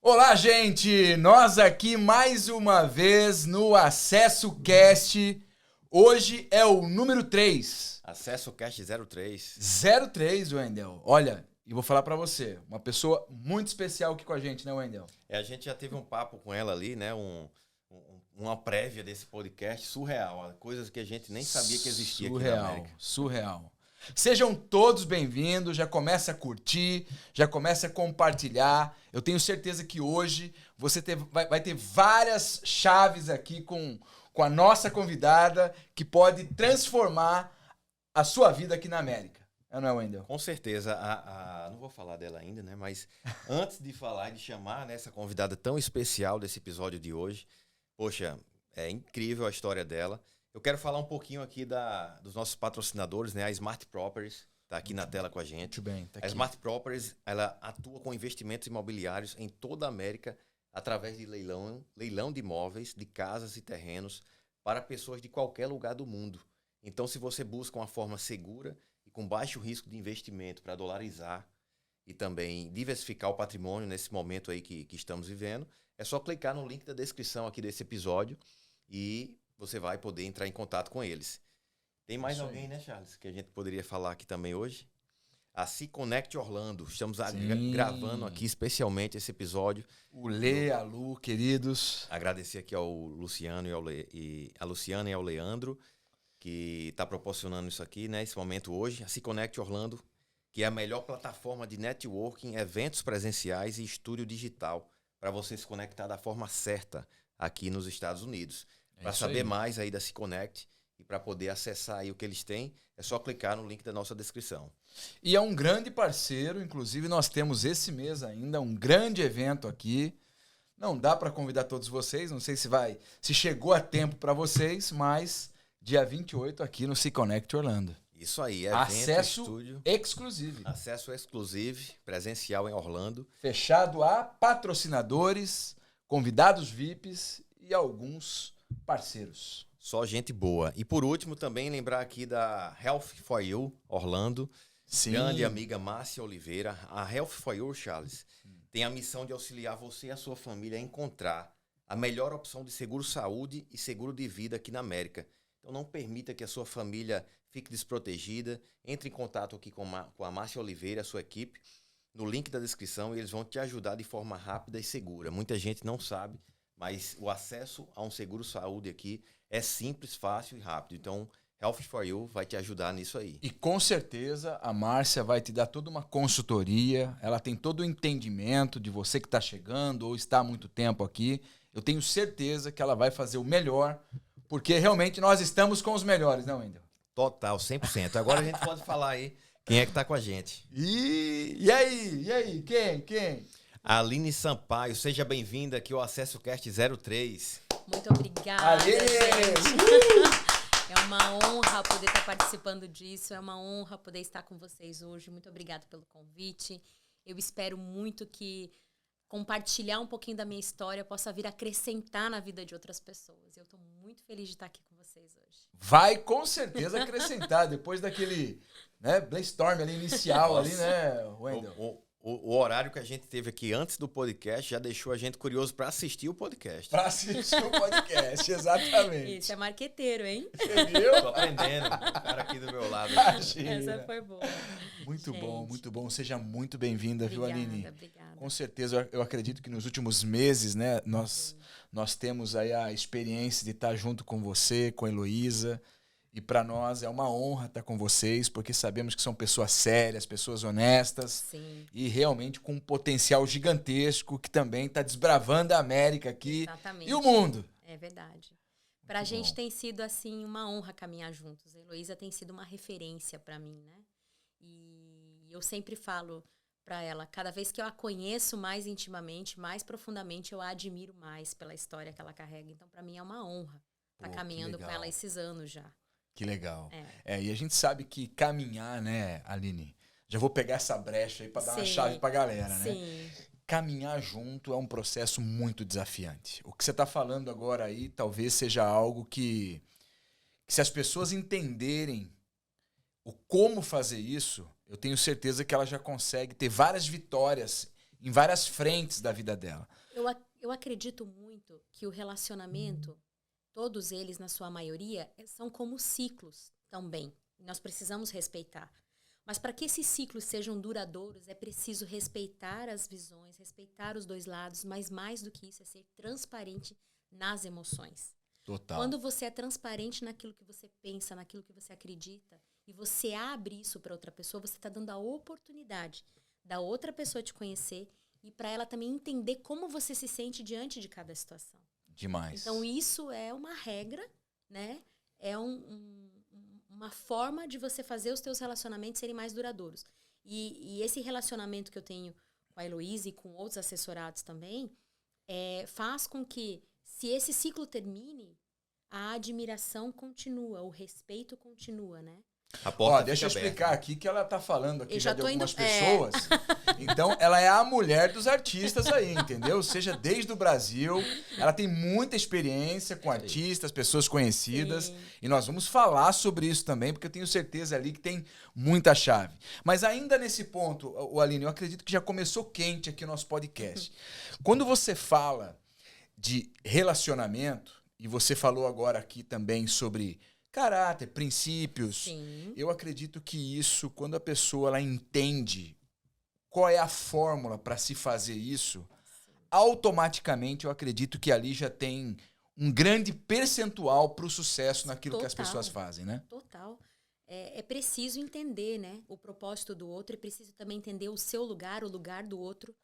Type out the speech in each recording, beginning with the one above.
Olá, gente! Nós aqui mais uma vez no Acesso Cast. Hoje é o número 3. Acesso Cast 03. 03, Wendel. Olha, e vou falar pra você, uma pessoa muito especial aqui com a gente, né, Wendel? A gente já teve um papo com ela ali, né? Uma prévia desse podcast surreal. Coisas que a gente nem sabia que existia aqui na América. Surreal. Sejam todos bem-vindos, já começa a curtir, já começa a compartilhar. Eu tenho certeza que hoje você vai ter várias chaves aqui com a nossa convidada que pode transformar a sua vida aqui na América. Não é, Wendel? Com certeza. Não vou falar dela ainda, né? Mas antes de falar e de chamar, né, essa convidada tão especial desse episódio de hoje, poxa, é incrível a história dela. Eu quero falar um pouquinho aqui dos nossos patrocinadores, né? A Smart Properties está aqui na tela com a gente. Muito bem, tá aqui. A Smart Properties, ela atua com investimentos imobiliários em toda a América através de leilão de imóveis, de casas e terrenos para pessoas de qualquer lugar do mundo. Então, se você busca uma forma segura e com baixo risco de investimento para dolarizar e também diversificar o patrimônio nesse momento aí que estamos vivendo, é só clicar no link da descrição aqui desse episódio e você vai poder entrar em contato com eles. Tem mais alguém, né, Charles, que a gente poderia falar aqui também hoje? A Se-Connect Orlando. Estamos gravando aqui especialmente esse episódio. O Lê, a Lu, queridos. Agradecer aqui ao Luciano a Luciana e ao Leandro, que está proporcionando isso aqui, né, esse momento hoje. A Se-Connect Orlando, que é a melhor plataforma de networking, eventos presenciais e estúdio digital para você se conectar da forma certa aqui nos Estados Unidos. Para saber mais aí da Se-Connect e para poder acessar aí o que eles têm, é só clicar no link da nossa descrição. E é um grande parceiro, inclusive nós temos esse mês ainda um grande evento aqui. Não dá para convidar todos vocês, não sei se chegou a tempo para vocês, mas dia 28 aqui no Se-Connect Orlando. Isso aí, evento, acesso estúdio, exclusivo. Acesso exclusivo, presencial em Orlando. Fechado a patrocinadores, convidados VIPs e alguns parceiros. Só gente boa. E por último, também lembrar aqui da Health for You, Orlando. Sim. Grande amiga Márcia Oliveira. A Health for You, Charles, tem a missão de auxiliar você e a sua família a encontrar a melhor opção de seguro-saúde e seguro de vida aqui na América. Então não permita que a sua família fique desprotegida. Entre em contato aqui com a Márcia Oliveira, a sua equipe, no link da descrição, e eles vão te ajudar de forma rápida e segura. Muita gente não sabe, mas o acesso a um seguro-saúde aqui é simples, fácil e rápido. Então, Health for You vai te ajudar nisso aí. E com certeza a Márcia vai te dar toda uma consultoria, ela tem todo o entendimento de você que está chegando ou está há muito tempo aqui. Eu tenho certeza que ela vai fazer o melhor, porque realmente nós estamos com os melhores, não, Wendel? Total, 100%. Agora a gente pode falar aí quem é que está com a gente. E aí? Quem? A Aline Sampaio, seja bem-vinda aqui ao Acesso Cast 03. Muito obrigada, Aê! gente. É uma honra poder estar participando disso, é uma honra poder estar com vocês hoje. Muito obrigada pelo convite. Eu espero muito que compartilhar um pouquinho da minha história possa vir acrescentar na vida de outras pessoas. Eu estou muito feliz de estar aqui com vocês hoje. Vai com certeza acrescentar, depois daquele brainstorm ali inicial, ali, né, Wendel? O horário que a gente teve aqui antes do podcast já deixou a gente curioso para assistir o podcast. Para assistir o podcast, exatamente. Esse é marqueteiro, hein? Você viu? Tô aprendendo, o cara aqui do meu lado. Imagina. Essa foi boa. Muito Gente. bom, muito bom. Seja muito bem-vinda, viu, Aline? Obrigada. Com certeza, eu acredito que nos últimos meses, né, nós temos aí a experiência de estar junto com você, com a Heloísa. E para nós é uma honra estar com vocês, porque sabemos que são pessoas sérias, pessoas honestas. Sim. E realmente com um potencial gigantesco que também está desbravando a América aqui. Exatamente. E o mundo. É verdade. Para a Muito gente bom. tem sido assim uma honra caminhar juntos. A Heloísa tem sido uma referência para mim, né? E eu sempre falo para ela, cada vez que eu a conheço mais intimamente, mais profundamente, eu a admiro mais pela história que ela carrega. Então, para mim é uma honra estar Pô, caminhando que com legal. ela esses anos já. Que legal. E a gente sabe que caminhar, né, Aline? Já vou pegar essa brecha aí para dar uma Sim. chave para a galera, né? Sim. Caminhar junto é um processo muito desafiante. O que você está falando agora aí talvez seja algo que se as pessoas entenderem o como fazer isso, eu tenho certeza que ela já consegue ter várias vitórias em várias frentes da vida dela. Eu acredito muito que o relacionamento, todos eles, na sua maioria, são como ciclos também. Nós precisamos respeitar. Mas para que esses ciclos sejam duradouros, é preciso respeitar as visões, respeitar os dois lados, mas mais do que isso, é ser transparente nas emoções. Total. Quando você é transparente naquilo que você pensa, naquilo que você acredita, e você abre isso para outra pessoa, você está dando a oportunidade da outra pessoa te conhecer e para ela também entender como você se sente diante de cada situação. Demais. Então, isso é uma regra, né? É uma forma de você fazer os teus relacionamentos serem mais duradouros. E esse relacionamento que eu tenho com a Heloísa e com outros assessorados também, faz com que, se esse ciclo termine, a admiração continua, o respeito continua, né? Ó, deixa eu explicar aqui que ela tá falando aqui já de algumas pessoas. Então, ela é a mulher dos artistas aí, entendeu? Seja desde o Brasil, ela tem muita experiência com artistas, pessoas conhecidas. Sim. E nós vamos falar sobre isso também, porque eu tenho certeza ali que tem muita chave. Mas ainda nesse ponto, Aline, eu acredito que já começou quente aqui o nosso podcast. Quando você fala de relacionamento, e você falou agora aqui também sobre caráter, princípios. Sim. Eu acredito que isso, quando a pessoa ela entende qual é a fórmula para se fazer isso, sim, automaticamente eu acredito que ali já tem um grande percentual para o sucesso naquilo que as pessoas fazem, né? Total. É preciso entender, né, o propósito do outro, é preciso também entender o seu lugar, o lugar do outro.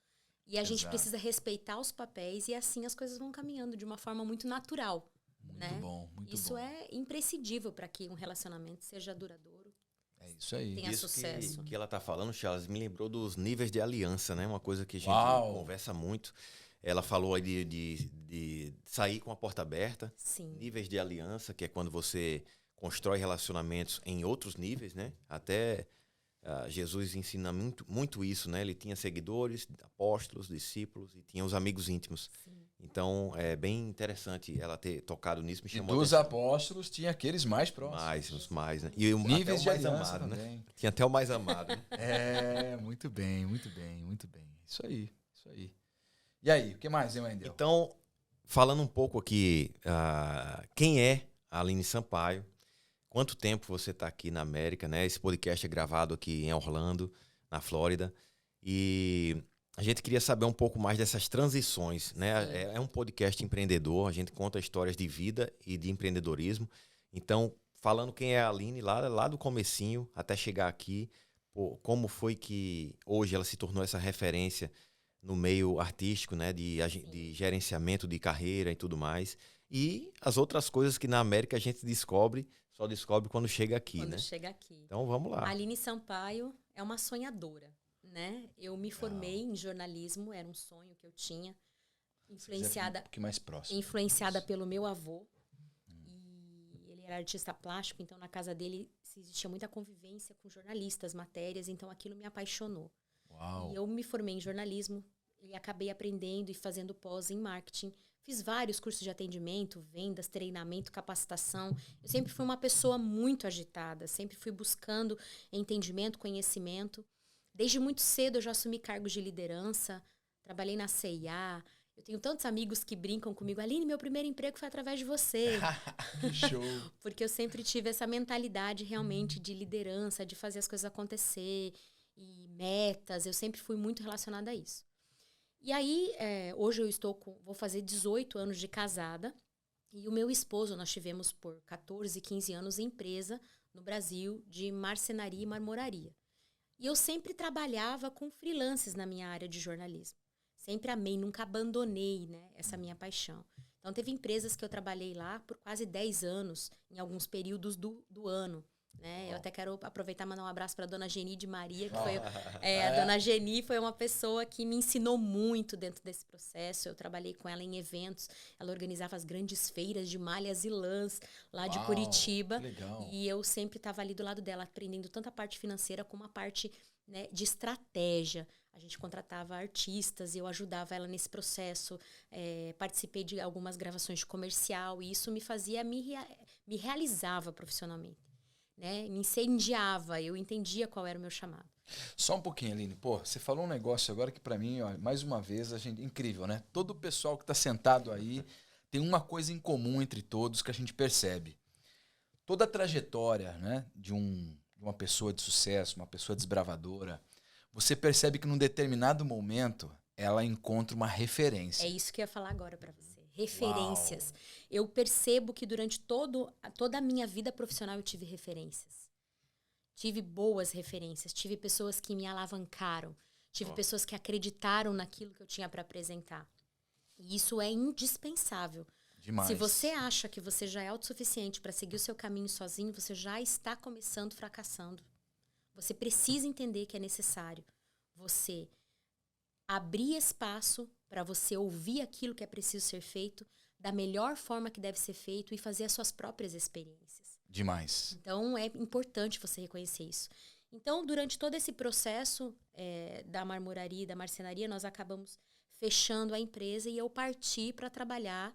E a gente precisa respeitar os papéis e assim as coisas vão caminhando de uma forma muito natural. Muito né? bom, muito isso bom. É imprescindível para que um relacionamento seja duradouro. É isso aí. Tenha isso sucesso. que ela tá falando, Charles, me lembrou dos níveis de aliança, né? Uma coisa que a gente conversa muito. Ela falou aí de sair com a porta aberta. Sim. Níveis de aliança, que é quando você constrói relacionamentos em outros níveis, né? Até Jesus ensina muito isso, né? Ele tinha seguidores, apóstolos, discípulos e tinha os amigos íntimos. Sim. Então, é bem interessante ela ter tocado nisso. Me chamou e dos apóstolos tinha aqueles mais próximos. Os mais, né? E níveis até o de mais aliança amado, também. Né? Tinha até o mais amado. Né? Muito bem, muito bem, muito bem. Isso aí, isso aí. E aí, o que mais, hein, Wendel? Então, falando um pouco aqui, quem é a Aline Sampaio? Quanto tempo você está aqui na América, né? Esse podcast é gravado aqui em Orlando, na Flórida. E a gente queria saber um pouco mais dessas transições, né? É um podcast empreendedor, a gente conta histórias de vida e de empreendedorismo. Então, falando quem é a Aline, lá do comecinho até chegar aqui, como foi que hoje ela se tornou essa referência no meio artístico, né? De gerenciamento de carreira e tudo mais. E as outras coisas que na América a gente só descobre quando chega aqui, né? Quando chega aqui. Então, vamos lá. A Aline Sampaio é uma sonhadora, né? Eu me formei em jornalismo, era um sonho que eu tinha, influenciada, um pouquinho mais próximo. Influenciada pelo meu avô. E ele era artista plástico, então na casa dele existia muita convivência com jornalistas, matérias, então aquilo me apaixonou. Uau. E eu me formei em jornalismo e acabei aprendendo e fazendo pós em marketing. Fiz vários cursos de atendimento, vendas, treinamento, capacitação. Eu sempre fui uma pessoa muito agitada, sempre fui buscando entendimento, conhecimento. Desde muito cedo eu já assumi cargos de liderança, trabalhei na CIA. Eu tenho tantos amigos que brincam comigo. Aline, meu primeiro emprego foi através de você. Que show! Porque eu sempre tive essa mentalidade realmente de liderança, de fazer as coisas acontecer e metas. Eu sempre fui muito relacionada a isso. E aí, hoje eu vou fazer 18 anos de casada. E o meu esposo, nós tivemos por 14, 15 anos empresa no Brasil de marcenaria e marmoraria. E eu sempre trabalhava com freelances na minha área de jornalismo. Sempre amei, nunca abandonei, né, essa minha paixão. Então, teve empresas que eu trabalhei lá por quase 10 anos, em alguns períodos do ano. Né? Eu até quero aproveitar e mandar um abraço para a dona Geni de Maria, que foi a dona Geni foi uma pessoa que me ensinou muito dentro desse processo. Eu trabalhei com ela em eventos, ela organizava as grandes feiras de malhas e lãs lá de Curitiba. Que legal. E eu sempre estava ali do lado dela, aprendendo tanto a parte financeira como a parte, né, de estratégia. A gente contratava artistas e eu ajudava ela nesse processo. Participei de algumas gravações de comercial e isso me fazia, me realizava profissionalmente. Né? Me incendiava, eu entendia qual era o meu chamado. Só um pouquinho, Aline. Pô, você falou um negócio agora que pra mim, ó, mais uma vez, incrível, né? Todo o pessoal que tá sentado aí tem uma coisa em comum entre todos que a gente percebe. Toda a trajetória, né, de uma pessoa de sucesso, uma pessoa desbravadora, você percebe que num determinado momento ela encontra uma referência. É isso que eu ia falar agora pra você. Referências. Uau. Eu percebo que durante toda a minha vida profissional eu tive referências. Tive boas referências. Tive pessoas que me alavancaram. Tive pessoas que acreditaram naquilo que eu tinha para apresentar. E isso é indispensável. Demais. Se você acha que você já é autossuficiente para seguir o seu caminho sozinho, você já está começando fracassando. Você precisa entender que é necessário você abrir espaço para você ouvir aquilo que é preciso ser feito da melhor forma que deve ser feito e fazer as suas próprias experiências. Demais. Então, é importante você reconhecer isso. Então, durante todo esse processo da marmoraria e da marcenaria, nós acabamos fechando a empresa e eu parti para trabalhar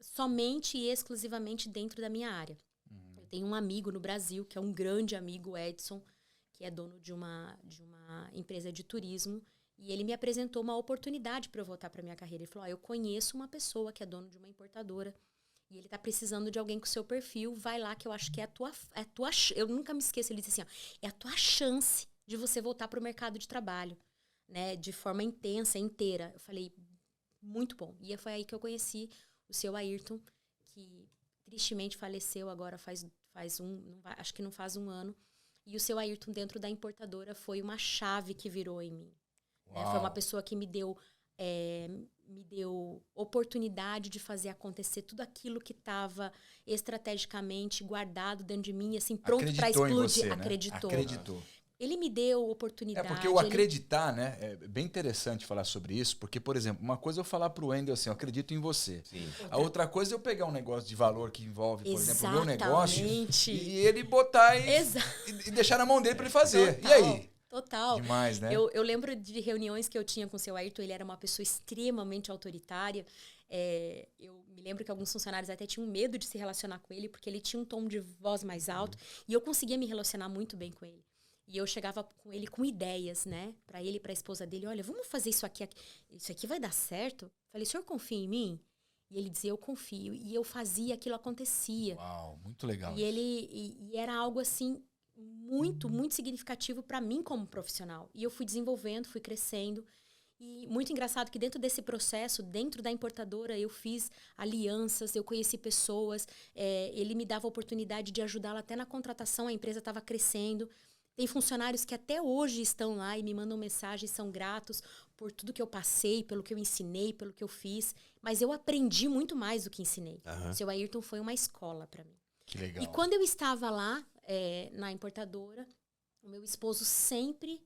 somente e exclusivamente dentro da minha área. Eu tenho um amigo no Brasil, que é um grande amigo, Edson, que é dono de uma empresa de turismo, e ele me apresentou uma oportunidade para eu voltar para minha carreira. Ele falou, eu conheço uma pessoa que é dono de uma importadora, e ele está precisando de alguém com o seu perfil, vai lá que eu acho que é a tua eu nunca me esqueço, ele disse assim, é a tua chance de você voltar para o mercado de trabalho, né, de forma intensa, inteira. Eu falei, muito bom. E foi aí que eu conheci o seu Ayrton, que tristemente faleceu agora acho que não faz um ano. E o seu Ayrton dentro da importadora foi uma chave que virou em mim. Né? Foi uma pessoa que me deu oportunidade de fazer acontecer tudo aquilo que estava estrategicamente guardado dentro de mim, assim, pronto para explodir. Você, né? Acreditou. Ele me deu oportunidade. Porque o acreditar, né? É bem interessante falar sobre isso, porque, por exemplo, uma coisa é eu falar pro Wendel assim, eu acredito em você. Sim. A outra coisa é eu pegar um negócio de valor que envolve, por exemplo, o meu negócio e ele botar e deixar na mão dele para ele fazer. Total, e aí? Total. Demais, né? Eu lembro de reuniões que eu tinha com o seu Ayrton, ele era uma pessoa extremamente autoritária. Eu me lembro que alguns funcionários até tinham medo de se relacionar com ele, porque ele tinha um tom de voz mais alto, e eu conseguia me relacionar muito bem com ele. E eu chegava com ele com ideias, né? Para ele e para a esposa dele. Olha, vamos fazer isso aqui. Isso aqui vai dar certo? Falei, o senhor confia em mim? E ele dizia, eu confio. E eu fazia, aquilo acontecia. Uau, muito legal. E era algo, assim, muito, muito significativo para mim como profissional. E eu fui desenvolvendo, fui crescendo. E muito engraçado que dentro desse processo, dentro da importadora, eu fiz alianças, eu conheci pessoas. Ele me dava a oportunidade de ajudá-la até na contratação. A empresa estava crescendo. Tem funcionários que até hoje estão lá e me mandam mensagens, são gratos por tudo que eu passei, pelo que eu ensinei, pelo que eu fiz. Mas eu aprendi muito mais do que ensinei. Uhum. O seu Ayrton foi uma escola para mim. Que legal. E quando eu estava lá, na importadora, o meu esposo sempre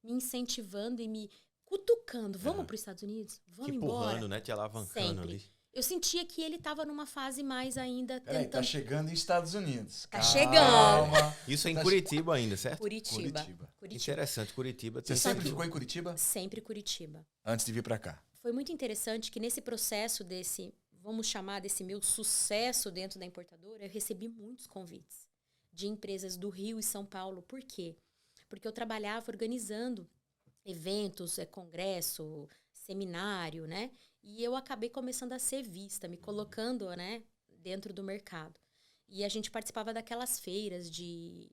me incentivando e me cutucando. Vamos para os Estados Unidos? Vamos embora? Empurrando, né? Te alavancando sempre. Ali. Eu sentia que ele estava numa fase mais ainda Peraí, tá chegando em Estados Unidos. Tá chegando. Isso é em Curitiba ainda, certo? Curitiba. Interessante, Curitiba. Você sempre ficou em Curitiba? Sempre Curitiba. Antes de vir para cá. Foi muito interessante que nesse processo vamos chamar desse meu sucesso dentro da importadora, eu recebi muitos convites de empresas do Rio e São Paulo. Por quê? Porque eu trabalhava organizando eventos, congresso, seminário, né? E eu acabei começando a ser vista, me colocando, né, dentro do mercado. E a gente participava daquelas feiras de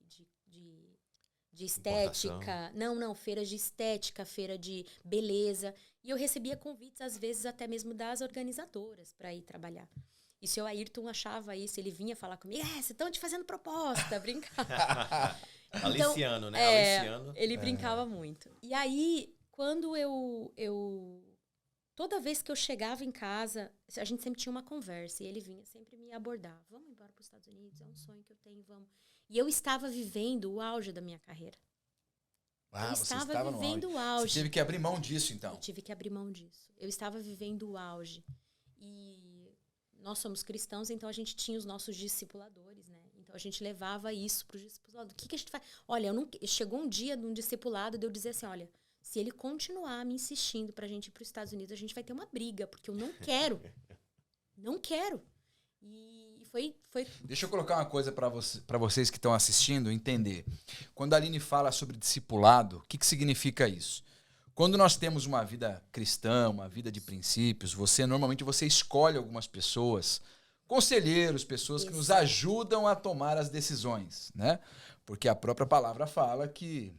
estética. Não, feiras de estética, feira de beleza. E eu recebia convites, às vezes, até mesmo das organizadoras para ir trabalhar. E o seu Ayrton achava isso, ele vinha falar comigo, vocês estão te fazendo proposta, brincava. Aliciano, né? Aliciano. Ele brincava muito. E aí, quando toda vez que eu chegava em casa, a gente sempre tinha uma conversa. E ele vinha sempre me abordar. Vamos embora para os Estados Unidos, é um sonho que eu tenho, vamos. E eu estava vivendo o auge da minha carreira. Eu estava vivendo o auge. Você teve que abrir mão disso, então? Eu tive que abrir mão disso. Eu estava vivendo o auge. E nós somos cristãos, então a gente tinha os nossos discipuladores, né? Então a gente levava isso para os discipuladores. O que a gente faz? Olha, chegou um dia de um discipulado de eu dizer assim, olha, se ele continuar me insistindo pra gente ir para os Estados Unidos, a gente vai ter uma briga, porque eu não quero. Não quero. E foi Deixa eu colocar uma coisa para vocês que estão assistindo entender. Quando a Aline fala sobre discipulado, o que significa isso? Quando nós temos uma vida cristã, uma vida de princípios, normalmente você escolhe algumas pessoas, conselheiros, pessoas que nos ajudam a tomar as decisões, né? Porque a própria palavra fala que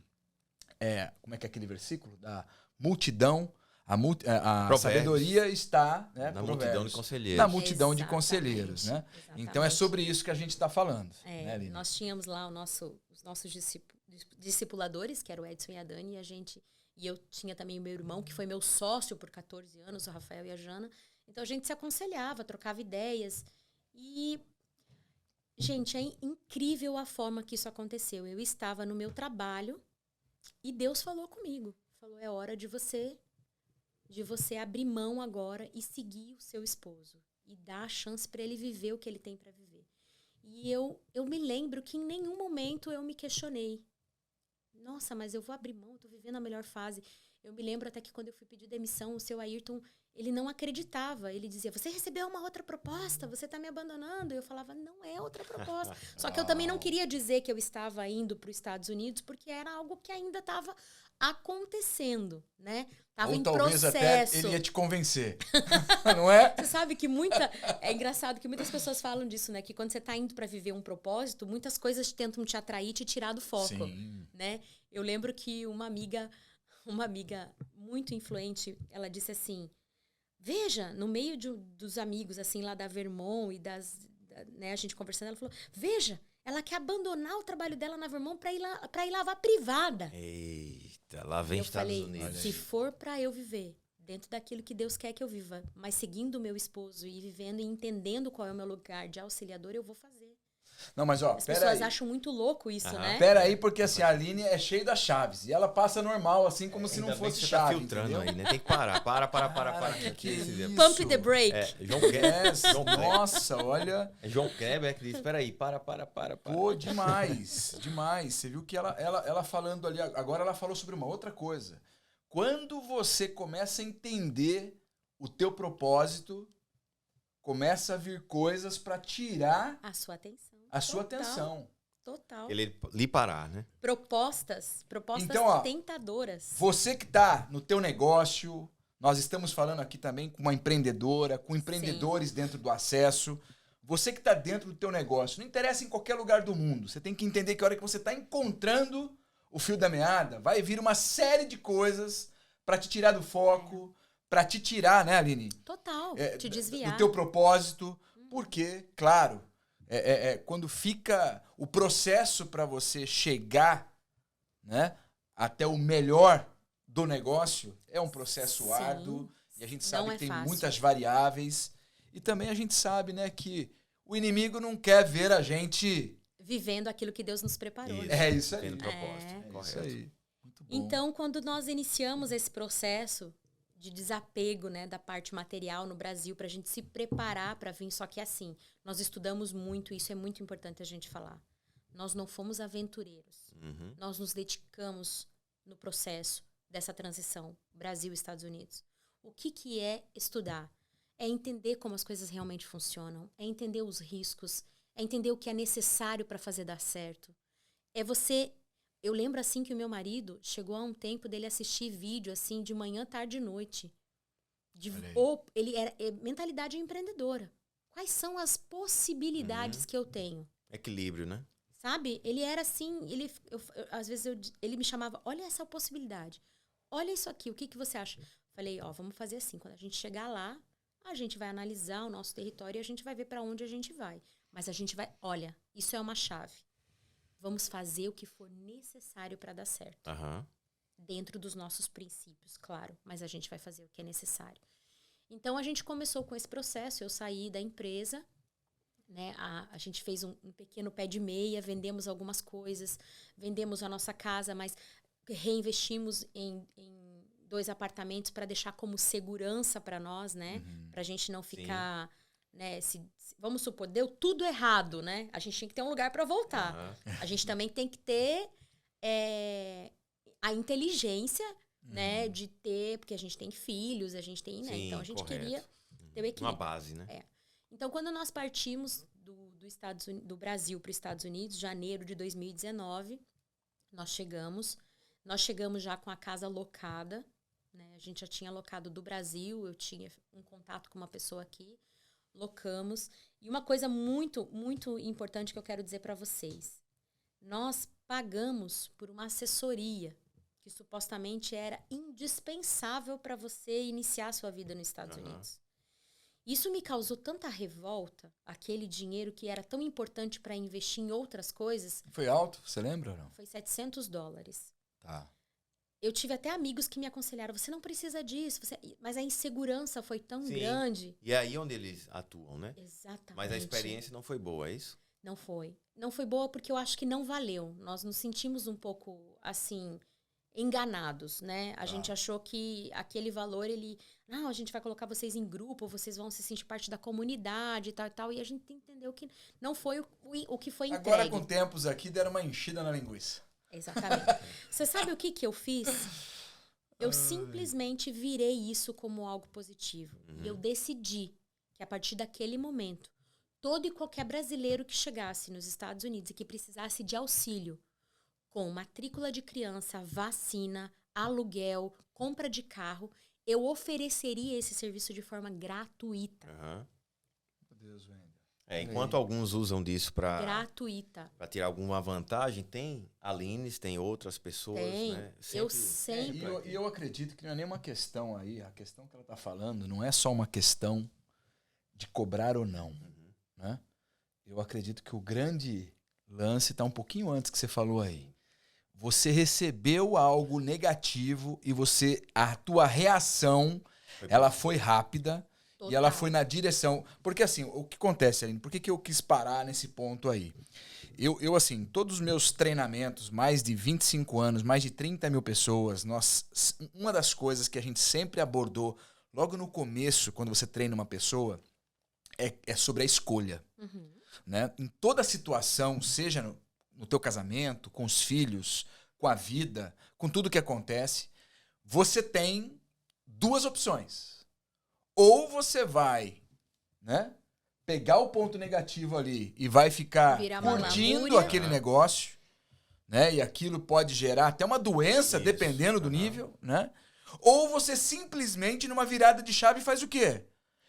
como é que é aquele versículo? Da multidão, a sabedoria está, né, na multidão de conselheiros. Na multidão de conselheiros, né? Exatamente. Então é sobre isso que a gente está falando. Né, Aline? Nós tínhamos lá os nossos discipuladores, que era o Edson e a Dani, e eu tinha também o meu irmão, que foi meu sócio por 14 anos, o Rafael e a Jana. Então a gente se aconselhava, trocava ideias. E, gente, é incrível a forma que isso aconteceu. Eu estava no meu trabalho e Deus falou comigo. Falou, é hora de você abrir mão agora e seguir o seu esposo. E dar a chance para ele viver o que ele tem para viver. E eu me lembro que em nenhum momento eu me questionei. Nossa, mas eu vou abrir mão, eu tô vivendo a melhor fase. Eu me lembro até que quando eu fui pedir demissão, o seu Ayrton, ele não acreditava. Ele dizia, você recebeu uma outra proposta, você tá me abandonando. E eu falava, não é outra proposta. Só que eu também não queria dizer que eu estava indo para os Estados Unidos, porque era algo que ainda estava acontecendo, né? Tava em talvez processo. Até ele ia te convencer, não é? Você sabe que é engraçado que muitas pessoas falam disso, né? Que quando você tá indo para viver um propósito, muitas coisas tentam te atrair, te tirar do foco, Sim. né? Eu lembro que uma amiga muito influente, ela disse assim, veja, no meio dos amigos, assim, lá da Vermont e né, a gente conversando, ela falou, veja, ela quer abandonar o trabalho dela na Vermont para ir lavar privada. Eita, lá vem Estados Unidos. Se for para eu viver dentro daquilo que Deus quer que eu viva, mas seguindo o meu esposo e vivendo e entendendo qual é o meu lugar de auxiliador, eu vou fazer. Não, mas ó, as pessoas acham muito louco isso, né? Pera aí, porque assim, a Aline é cheia das chaves. E ela passa normal, assim, como se não fosse chave. Tá filtrando aí, né? Tem que parar. Para. Que isso? Pump the brake. João Kleber. Nossa, olha. João Kleber que diz, espera aí, para. Pô, demais. Você viu que ela falando ali, agora ela falou sobre uma outra coisa. Quando você começa a entender o teu propósito, começa a vir coisas para tirar a sua atenção. Total. Ele lhe parar, né? Propostas então, ó, tentadoras. Você que tá no teu negócio, nós estamos falando aqui também com uma empreendedora, com empreendedores dentro do Acesso. Você que tá dentro do teu negócio, não interessa em qualquer lugar do mundo. Você tem que entender que a hora que você tá encontrando o fio da meada, vai vir uma série de coisas para te tirar do foco, para te tirar, né, Aline? Total, te desviar. Do teu propósito, porque, claro, quando fica o processo para você chegar, né, até o melhor do negócio, é um processo árduo, e a gente sabe que tem muitas variáveis, e também a gente sabe, né, que o inimigo não quer ver a gente vivendo aquilo que Deus nos preparou. Isso. Né? É isso aí. Tendo propósito. Correto. Isso aí. Muito bom. Então, quando nós iniciamos esse processo de desapego, né, da parte material no Brasil, para a gente se preparar para vir, só que assim, nós estudamos muito, isso é muito importante a gente falar. Nós não fomos aventureiros. Uhum. Nós nos dedicamos no processo dessa transição Brasil-Estados Unidos. O que é estudar? É entender como as coisas realmente funcionam, é entender os riscos, é entender o que é necessário para fazer dar certo. É você... Eu lembro, assim, que o meu marido chegou a um tempo dele assistir vídeo, assim, de manhã, tarde e noite. Ele era mentalidade empreendedora. Quais são as possibilidades que eu tenho? Equilíbrio, né? Sabe? Ele era assim, às vezes ele me chamava, olha essa possibilidade. Olha isso aqui, o que você acha? Falei, vamos fazer assim, quando a gente chegar lá, a gente vai analisar o nosso território e a gente vai ver para onde a gente vai. Mas a gente vai, olha, isso é uma chave. Vamos fazer o que for necessário para dar certo. Uhum. Dentro dos nossos princípios, claro. Mas a gente vai fazer o que é necessário. Então, a gente começou com esse processo. Eu saí da empresa, né? A gente fez um pequeno pé de meia, vendemos algumas coisas, vendemos a nossa casa, mas reinvestimos em 2 apartamentos para deixar como segurança para nós, né? Uhum. Para a gente não ficar... Né, vamos supor, deu tudo errado, né? A gente tem que ter um lugar para voltar. Uhum. A gente também tem que ter a inteligência, né, de ter, porque a gente tem filhos, a gente tem, né? Sim, então a gente correto. queria ter o equilíbrio. Uma base, né? Então, quando nós partimos do Brasil para os Estados Unidos, janeiro de 2019. Nós chegamos já com a casa locada, né? A gente já tinha locado do Brasil, eu tinha um contato com uma pessoa aqui, locamos. E uma coisa muito, muito importante que eu quero dizer para vocês. Nós pagamos por uma assessoria que supostamente era indispensável para você iniciar a sua vida nos Estados Unidos. Isso me causou tanta revolta, aquele dinheiro que era tão importante para investir em outras coisas. Foi alto, você lembra ou não? Foi $700. Tá. Eu tive até amigos que me aconselharam, você não precisa disso, mas a insegurança foi tão grande. E é aí onde eles atuam, né? Exatamente. Mas a experiência não foi boa, é isso? Não foi. Não foi boa porque eu acho que não valeu. Nós nos sentimos um pouco, assim, enganados, né? A gente achou que aquele valor, a gente vai colocar vocês em grupo, vocês vão se sentir parte da comunidade e tal e tal. E a gente entendeu que não foi o que foi entregue. Agora, com tempos aqui, deram uma enchida na linguiça. Exatamente. Você sabe o que eu fiz? Eu simplesmente virei isso como algo positivo. E eu decidi que a partir daquele momento, todo e qualquer brasileiro que chegasse nos Estados Unidos e que precisasse de auxílio com matrícula de criança, vacina, aluguel, compra de carro, eu ofereceria esse serviço de forma gratuita. Meu Deus, Wendel. Enquanto alguns usam disso para gratuita. Para tirar alguma vantagem, tem Alines, tem outras pessoas, tem. né? Eu sempre... E eu acredito que não é nenhuma questão aí, a questão que ela está falando não é só uma questão de cobrar ou não, né? Eu acredito que o grande lance está um pouquinho antes que você falou aí. Você recebeu algo negativo e a tua reação, ela foi rápida. Total. E ela foi na direção... Porque, assim, o que acontece, Aline? Por que eu quis parar nesse ponto aí? Eu, assim, todos os meus treinamentos, mais de 25 anos, mais de 30 mil pessoas, uma das coisas que a gente sempre abordou logo no começo, quando você treina uma pessoa, é sobre a escolha. Né? Em toda situação, seja no teu casamento, com os filhos, com a vida, com tudo que acontece, você tem duas opções. Ou você vai, né, pegar o ponto negativo ali e vai ficar curtindo aquele negócio, né? E aquilo pode gerar até uma doença, dependendo do nível, né? Ou você simplesmente, numa virada de chave, faz o quê?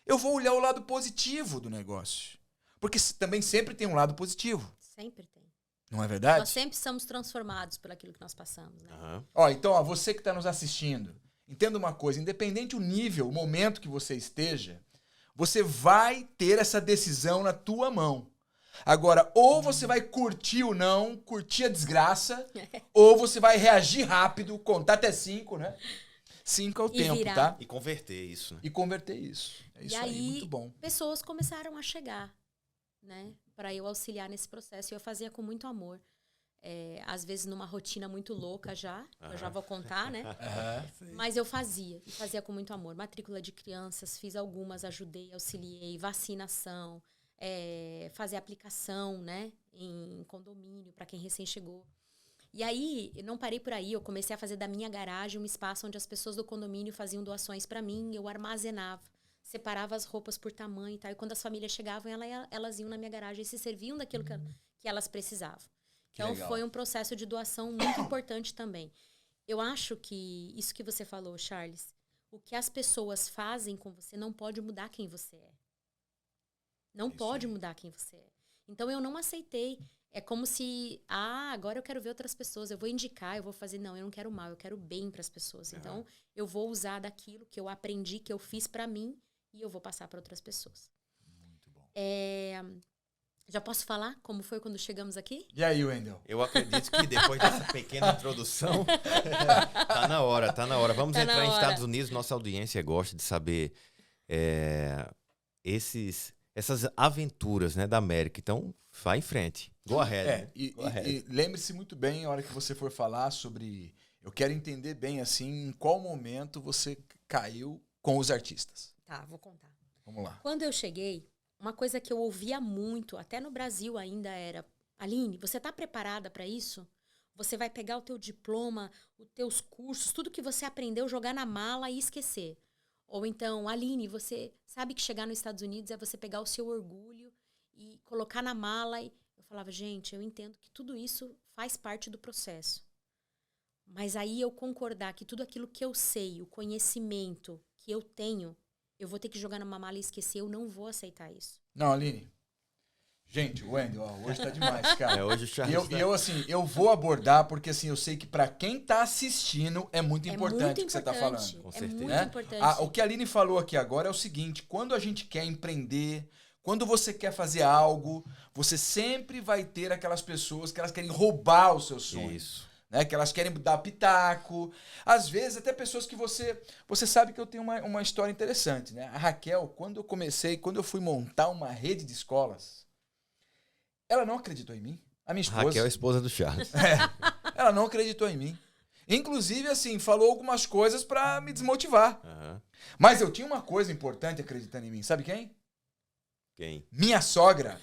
Eu vou olhar o lado positivo do negócio. Porque também sempre tem um lado positivo. Sempre tem. Não é verdade? Nós sempre somos transformados por aquilo que nós passamos, né? Então, você que está nos assistindo, entenda uma coisa, independente o nível, o momento que você esteja, você vai ter essa decisão na tua mão. Agora, ou você vai curtir o não, curtir a desgraça, ou você vai reagir rápido, contar até 5, né? 5 é o tempo, virar. tá? E converter isso, né? E converter isso. É isso aí, muito bom. Pessoas começaram a chegar, né? Para eu auxiliar nesse processo. E eu fazia com muito amor. Às vezes numa rotina muito louca já, eu já vou contar, né? Mas eu fazia, e fazia com muito amor. Matrícula de crianças, fiz algumas, ajudei, auxiliei, vacinação, fazer aplicação, né? Em condomínio, para quem recém chegou. E aí, eu não parei por aí, eu comecei a fazer da minha garagem um espaço onde as pessoas do condomínio faziam doações para mim, eu armazenava, separava as roupas por tamanho e tal. E quando as famílias chegavam, elas iam na minha garagem e se serviam daquilo que elas precisavam. Então, foi um processo de doação muito importante também. Eu acho que isso que você falou, Charles, o que as pessoas fazem com você não pode mudar quem você é. Não pode mudar quem você é. Então, eu não aceitei. É como se, agora eu quero ver outras pessoas, eu vou indicar, eu vou fazer. Não, eu não quero mal, eu quero bem para as pessoas. Então, eu vou usar daquilo que eu aprendi, que eu fiz para mim, e eu vou passar para outras pessoas. Muito bom. Já posso falar como foi quando chegamos aqui? E aí, Wendel? Eu acredito que depois dessa pequena introdução, tá na hora. Vamos entrar em Estados Unidos. Nossa audiência gosta de saber essas aventuras, né, da América. Então, vai em frente. Go ahead. E lembre-se muito bem, a hora que você for falar sobre... Eu quero entender bem, assim, em qual momento você caiu com os artistas. Tá, vou contar. Vamos lá. Quando eu cheguei, uma coisa que eu ouvia muito, até no Brasil ainda, era: Aline, você está preparada para isso? Você vai pegar o teu diploma, os teus cursos, tudo que você aprendeu, jogar na mala e esquecer. Ou então, Aline, você sabe que chegar nos Estados Unidos é você pegar o seu orgulho e colocar na mala. Eu falava, gente, eu entendo que tudo isso faz parte do processo. Mas aí eu concordar que tudo aquilo que eu sei, o conhecimento que eu tenho, eu vou ter que jogar numa mala e esquecer, eu não vou aceitar isso. Não, Aline. Gente, o Wendel, hoje tá demais, cara. Hoje o Charles assim, eu vou abordar porque, assim, eu sei que pra quem tá assistindo é muito importante o que você tá falando. Com certeza. Muito Né? importante. O que a Aline falou aqui agora é o seguinte, quando a gente quer empreender, quando você quer fazer algo, você sempre vai ter aquelas pessoas que elas querem roubar o seu sonho. Isso. Né? Que elas querem dar pitaco. Às vezes, até pessoas que você sabe que eu tenho uma história interessante, né? A Raquel, quando eu fui montar uma rede de escolas, ela não acreditou em mim. A minha esposa. Raquel é a esposa do Charles. Ela não acreditou em mim. Inclusive, assim, falou algumas coisas pra me desmotivar. Aham. Mas eu tinha uma coisa importante acreditando em mim. Sabe quem? Quem? Minha sogra.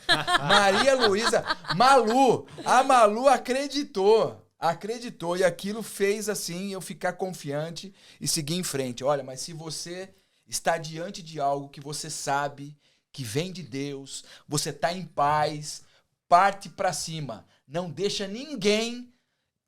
Maria Luísa. Malu. A Malu acreditou. Acreditou. E aquilo fez, assim, eu ficar confiante e seguir em frente. Olha, mas se você está diante de algo que você sabe que vem de Deus, você tá em paz, parte pra cima. Não deixa ninguém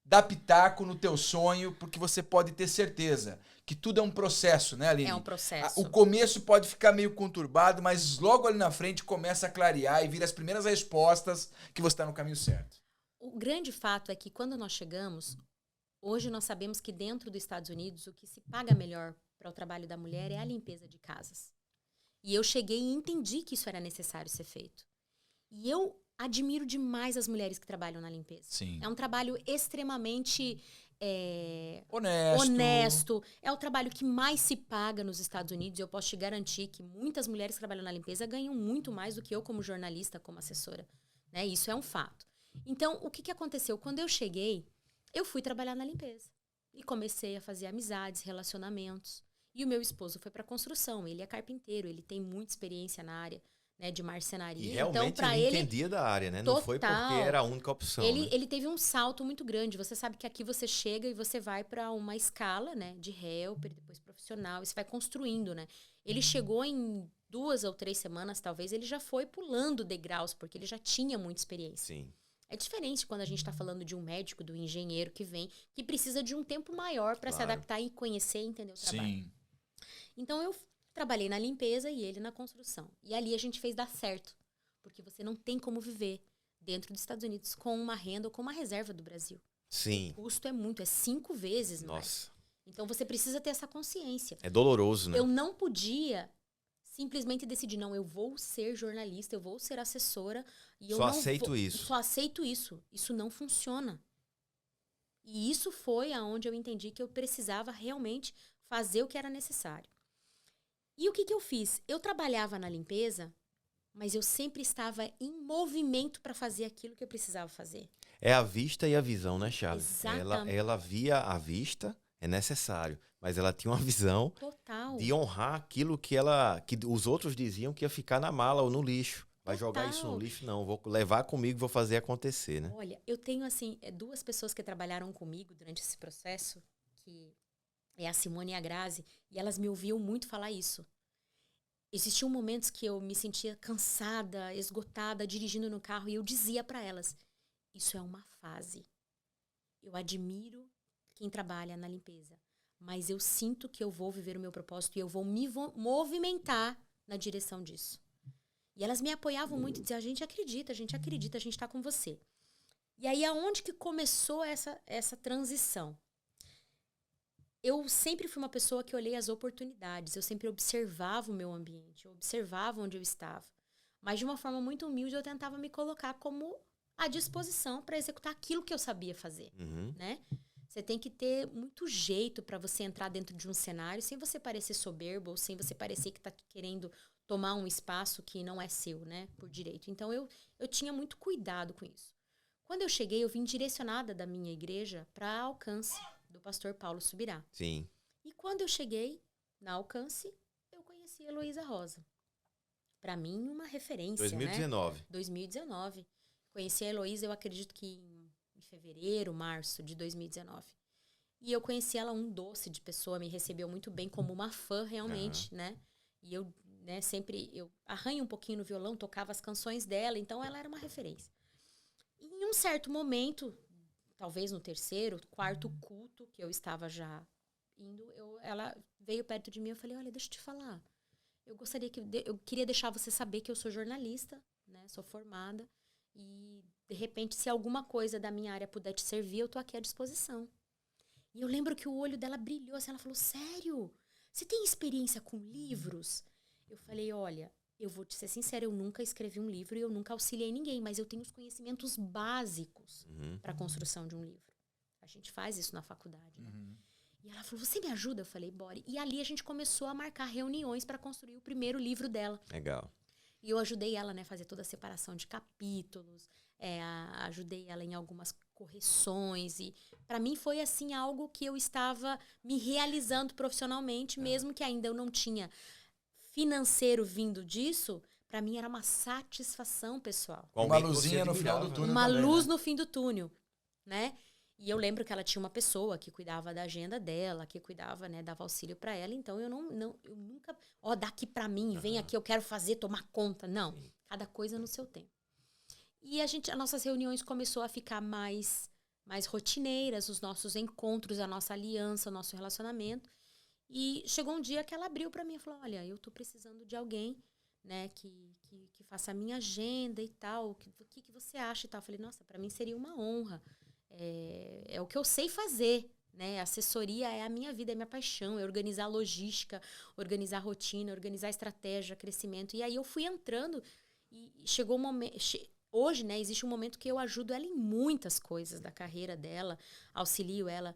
dar pitaco no teu sonho, porque você pode ter certeza que tudo é um processo, né, Aline? É um processo. O começo pode ficar meio conturbado, mas logo ali na frente começa a clarear e vira as primeiras respostas que você está no caminho certo. O grande fato é que quando nós chegamos, hoje nós sabemos que dentro dos Estados Unidos o que se paga melhor para o trabalho da mulher é a limpeza de casas. E eu cheguei e entendi que isso era necessário ser feito. E eu admiro demais as mulheres que trabalham na limpeza. Sim. É um trabalho extremamente Honesto. É o trabalho que mais se paga nos Estados Unidos. Eu posso te garantir que muitas mulheres que trabalham na limpeza ganham muito mais do que eu como jornalista, como assessora. Né? Isso é um fato. Então, o que aconteceu? Quando eu cheguei, eu fui trabalhar na limpeza. E comecei a fazer amizades, relacionamentos. E o meu esposo foi para construção. Ele é carpinteiro, ele tem muita experiência na área, né, de marcenaria. E realmente então, ele ele entendia da área, né? total, Não foi porque era a única opção. Né? Ele teve um salto muito grande. Você sabe que aqui você chega e você vai para uma escala, né, de helper, depois profissional, e você vai construindo, né? Ele chegou em 2 ou 3 semanas, talvez, ele já foi pulando degraus, porque ele já tinha muita experiência. Sim. É diferente quando a gente está falando de um médico, do engenheiro que vem, que precisa de um tempo maior para se adaptar e conhecer e entender o trabalho. Sim. Então, eu trabalhei na limpeza e ele na construção. E ali a gente fez dar certo. Porque você não tem como viver dentro dos Estados Unidos com uma renda ou com uma reserva do Brasil. Sim. O custo é muito, é 5 vezes mais. Nossa. Então, você precisa ter essa consciência. É doloroso, né? Eu não podia simplesmente decidir, não, eu vou ser jornalista, eu vou ser assessora. E eu Só não aceito vou, isso. Só aceito isso. Isso não funciona. E isso foi aonde eu entendi que eu precisava realmente fazer o que era necessário. E o que eu fiz? Eu trabalhava na limpeza, mas eu sempre estava em movimento para fazer aquilo que eu precisava fazer. É a vista e a visão, né, Charles? Exatamente. Ela via a vista, é necessário, mas ela tinha uma visão Total. de honrar aquilo que os outros diziam que ia ficar na mala ou no lixo. Vai jogar isso no lixo? Não, vou levar comigo e vou fazer acontecer, né? Olha, eu tenho, assim, 2 pessoas que trabalharam comigo durante esse processo, que é a Simone e a Grazi, e elas me ouviam muito falar isso. Existiam momentos que eu me sentia cansada, esgotada, dirigindo no carro, e eu dizia para elas, isso é uma fase. Eu admiro quem trabalha na limpeza, mas eu sinto que eu vou viver o meu propósito e eu vou me movimentar na direção disso. E elas me apoiavam muito e diziam, a gente acredita, a gente está com você. E aí, aonde que começou essa transição? Eu sempre fui uma pessoa que olhei as oportunidades, eu sempre observava o meu ambiente, eu observava onde eu estava. Mas de uma forma muito humilde, eu tentava me colocar como à disposição para executar aquilo que eu sabia fazer, né? Você tem que ter muito jeito para você entrar dentro de um cenário sem você parecer soberbo ou sem você parecer que está querendo tomar um espaço que não é seu, né? Por direito. Então, eu tinha muito cuidado com isso. Quando eu cheguei, eu vim direcionada da minha igreja para Alcance, do pastor Paulo Subirá. Sim. E quando eu cheguei na Alcance, eu conheci a Heloísa Rosa. Para mim, uma referência, 2019. né? 2019. Conheci a Heloísa, eu acredito que em fevereiro, março de 2019. E eu conheci ela, um doce de pessoa, me recebeu muito bem como uma fã realmente, né? E eu, né, sempre eu arranho um pouquinho no violão, tocava as canções dela, então ela era uma referência. E em um certo momento, talvez no 3º, 4º culto que eu estava já indo, ela veio perto de mim, eu falei, olha, deixa eu te falar, eu queria deixar você saber que eu sou jornalista, né, sou formada, e de repente, se alguma coisa da minha área puder te servir, eu tô aqui à disposição. E eu lembro que o olho dela brilhou, assim, ela falou, sério? Você tem experiência com livros? Eu falei, olha, eu vou te ser sincera, eu nunca escrevi um livro e eu nunca auxiliei ninguém, mas eu tenho os conhecimentos básicos para a construção de um livro. A gente faz isso na faculdade, né? E ela falou, você me ajuda? Eu falei, bora. E ali a gente começou a marcar reuniões para construir o primeiro livro dela. Legal. E eu ajudei ela, né, a fazer toda a separação de capítulos, ajudei ela em algumas correções. E para mim foi assim algo que eu estava me realizando profissionalmente, mesmo que ainda eu não tinha financeiro vindo disso. Para mim era uma satisfação pessoal. Uma luzinha no final do túnel. Uma também, luz né? no fim do túnel, né? E eu lembro que ela tinha uma pessoa que cuidava da agenda dela, que cuidava, né, dava auxílio para ela. Então, eu nunca, daqui para mim, vem aqui, eu quero fazer, tomar conta. Não, cada coisa no seu tempo. E as nossas reuniões começou a ficar mais rotineiras, os nossos encontros, a nossa aliança, o nosso relacionamento. E chegou um dia que ela abriu para mim e falou, olha, eu tô precisando de alguém, né, que faça a minha agenda e tal. O que você acha e tal? Eu falei, nossa, para mim seria uma honra. É o que eu sei fazer, né? Assessoria é a minha vida, é a minha paixão, é organizar logística, organizar rotina, organizar estratégia, crescimento. E aí eu fui entrando e chegou um momento... Hoje, né, existe um momento que eu ajudo ela em muitas coisas da carreira dela, auxilio ela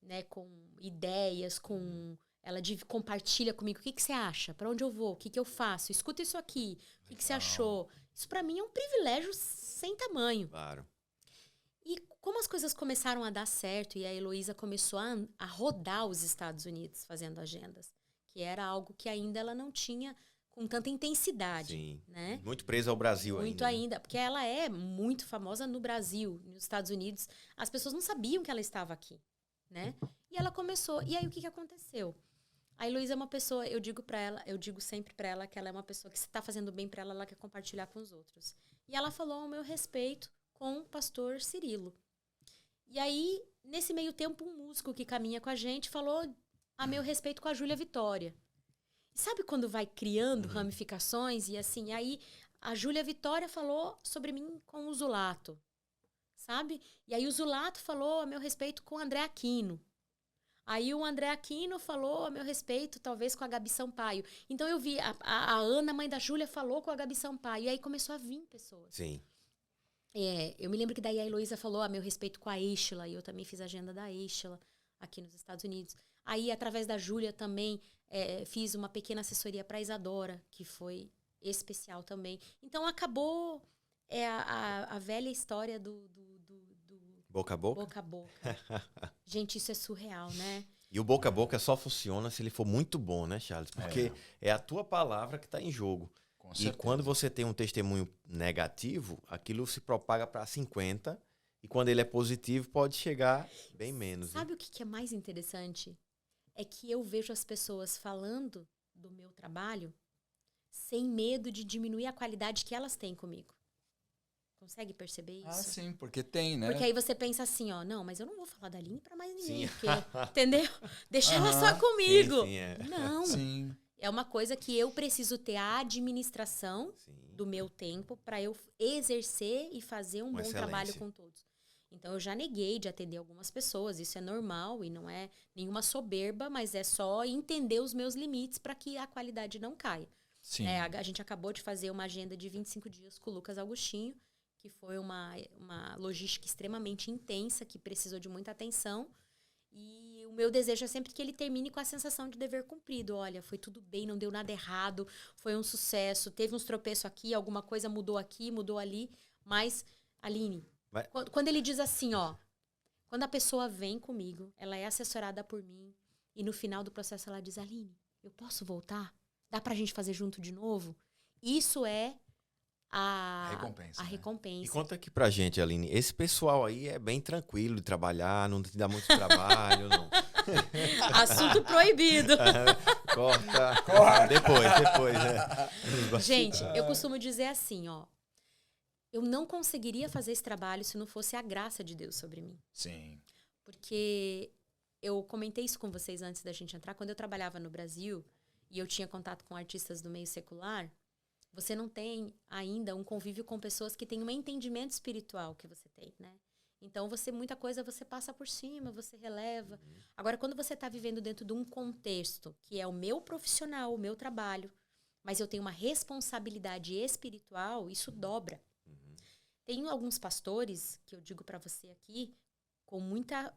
né, com ideias, ela compartilha comigo, o que você acha? Para onde eu vou? O que eu faço? Escuta isso aqui. O que você achou? Isso para mim é um privilégio sem tamanho. Claro. E como as coisas começaram a dar certo e a Heloísa começou a rodar os Estados Unidos fazendo agendas, que era algo que ainda ela não tinha com tanta intensidade. Sim, né? Muito presa ao Brasil ainda. Muito ainda, porque ela é muito famosa no Brasil, nos Estados Unidos. As pessoas não sabiam que ela estava aqui, né? E ela começou. E aí o que aconteceu? A Heloísa é uma pessoa, eu digo sempre para ela que ela é uma pessoa que se está fazendo bem para ela, ela quer compartilhar com os outros. E ela falou ao meu respeito com o pastor Cirilo. E aí, nesse meio tempo, um músico que caminha com a gente falou a meu respeito com a Júlia Vitória. E sabe quando vai criando ramificações? E assim, aí a Júlia Vitória falou sobre mim com o Zulato, sabe? E aí o Zulato falou a meu respeito com o André Aquino. Aí o André Aquino falou a meu respeito, talvez, com a Gabi Sampaio. Então eu vi, a Ana, mãe da Júlia, falou com a Gabi Sampaio. E aí começou a vir pessoas. Sim. Eu me lembro que daí a Heloísa falou a meu respeito com a Eixla, e eu também fiz a agenda da Eixla aqui nos Estados Unidos. Aí, através da Júlia, também fiz uma pequena assessoria para a Isadora, que foi especial também. Então, acabou a velha história do boca a boca? Boca a boca. Gente, isso é surreal, né? E o boca a boca só funciona se ele for muito bom, né, Charles? Porque é a tua palavra que está em jogo. E quando você tem um testemunho negativo, aquilo se propaga para 50, e quando ele é positivo, pode chegar bem menos. Sabe o que é mais interessante? É que eu vejo as pessoas falando do meu trabalho sem medo de diminuir a qualidade que elas têm comigo. Consegue perceber isso? Ah, sim, porque tem, né? Porque aí você pensa assim, não, mas eu não vou falar da Aline para mais ninguém, porque, entendeu? Deixa ela só comigo. Sim, Não. Sim. É uma coisa que eu preciso ter a administração do meu tempo para eu exercer e fazer um bom trabalho com todos. Então, eu já neguei de atender algumas pessoas. Isso é normal e não é nenhuma soberba, mas é só entender os meus limites para que a qualidade não caia. Sim. A gente acabou de fazer uma agenda de 25 dias com o Lucas Augustinho, que foi uma logística extremamente intensa, que precisou de muita atenção. E o meu desejo é sempre que ele termine com a sensação de dever cumprido. Olha, foi tudo bem, não deu nada errado, foi um sucesso, teve uns tropeços aqui, alguma coisa mudou aqui, mudou ali. Mas, Aline, quando ele diz assim, quando a pessoa vem comigo, ela é assessorada por mim, e no final do processo ela diz, Aline, eu posso voltar? Dá pra gente fazer junto de novo? Isso é a recompensa. A recompensa. E conta aqui pra gente, Aline, esse pessoal aí é bem tranquilo de trabalhar, não te dá muito trabalho, não? Assunto proibido. Corta. Depois. Né? Gente, eu costumo dizer assim, ó. Eu não conseguiria fazer esse trabalho se não fosse a graça de Deus sobre mim. Sim. Porque eu comentei isso com vocês antes da gente entrar. Quando eu trabalhava no Brasil e eu tinha contato com artistas do meio secular, você não tem ainda um convívio com pessoas que têm um entendimento espiritual que você tem, né? Então, muita coisa você passa por cima, você releva. Agora, quando você está vivendo dentro de um contexto que é o meu profissional, o meu trabalho, mas eu tenho uma responsabilidade espiritual, isso dobra. Tem alguns pastores, que eu digo para você aqui, com muita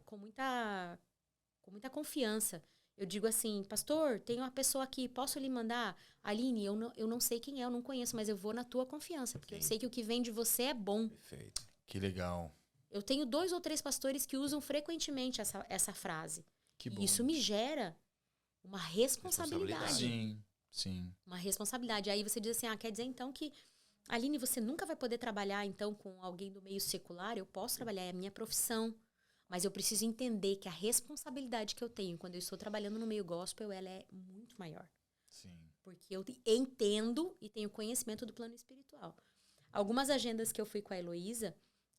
confiança. Eu digo assim, pastor, tem uma pessoa aqui, posso lhe mandar? Aline, eu não sei quem é, eu não conheço, mas eu vou na tua confiança, porque eu sei que o que vem de você é bom. Perfeito. Que legal. Eu tenho 2 ou 3 pastores que usam frequentemente essa frase. Que bom. E isso me gera uma responsabilidade. Sim. Uma responsabilidade. Aí você diz assim, quer dizer então que, Aline, você nunca vai poder trabalhar então com alguém do meio secular? Eu posso trabalhar, é a minha profissão. Mas eu preciso entender que a responsabilidade que eu tenho quando eu estou trabalhando no meio gospel, ela é muito maior. Sim. Porque eu entendo e tenho conhecimento do plano espiritual. Algumas agendas que eu fui com a Heloísa,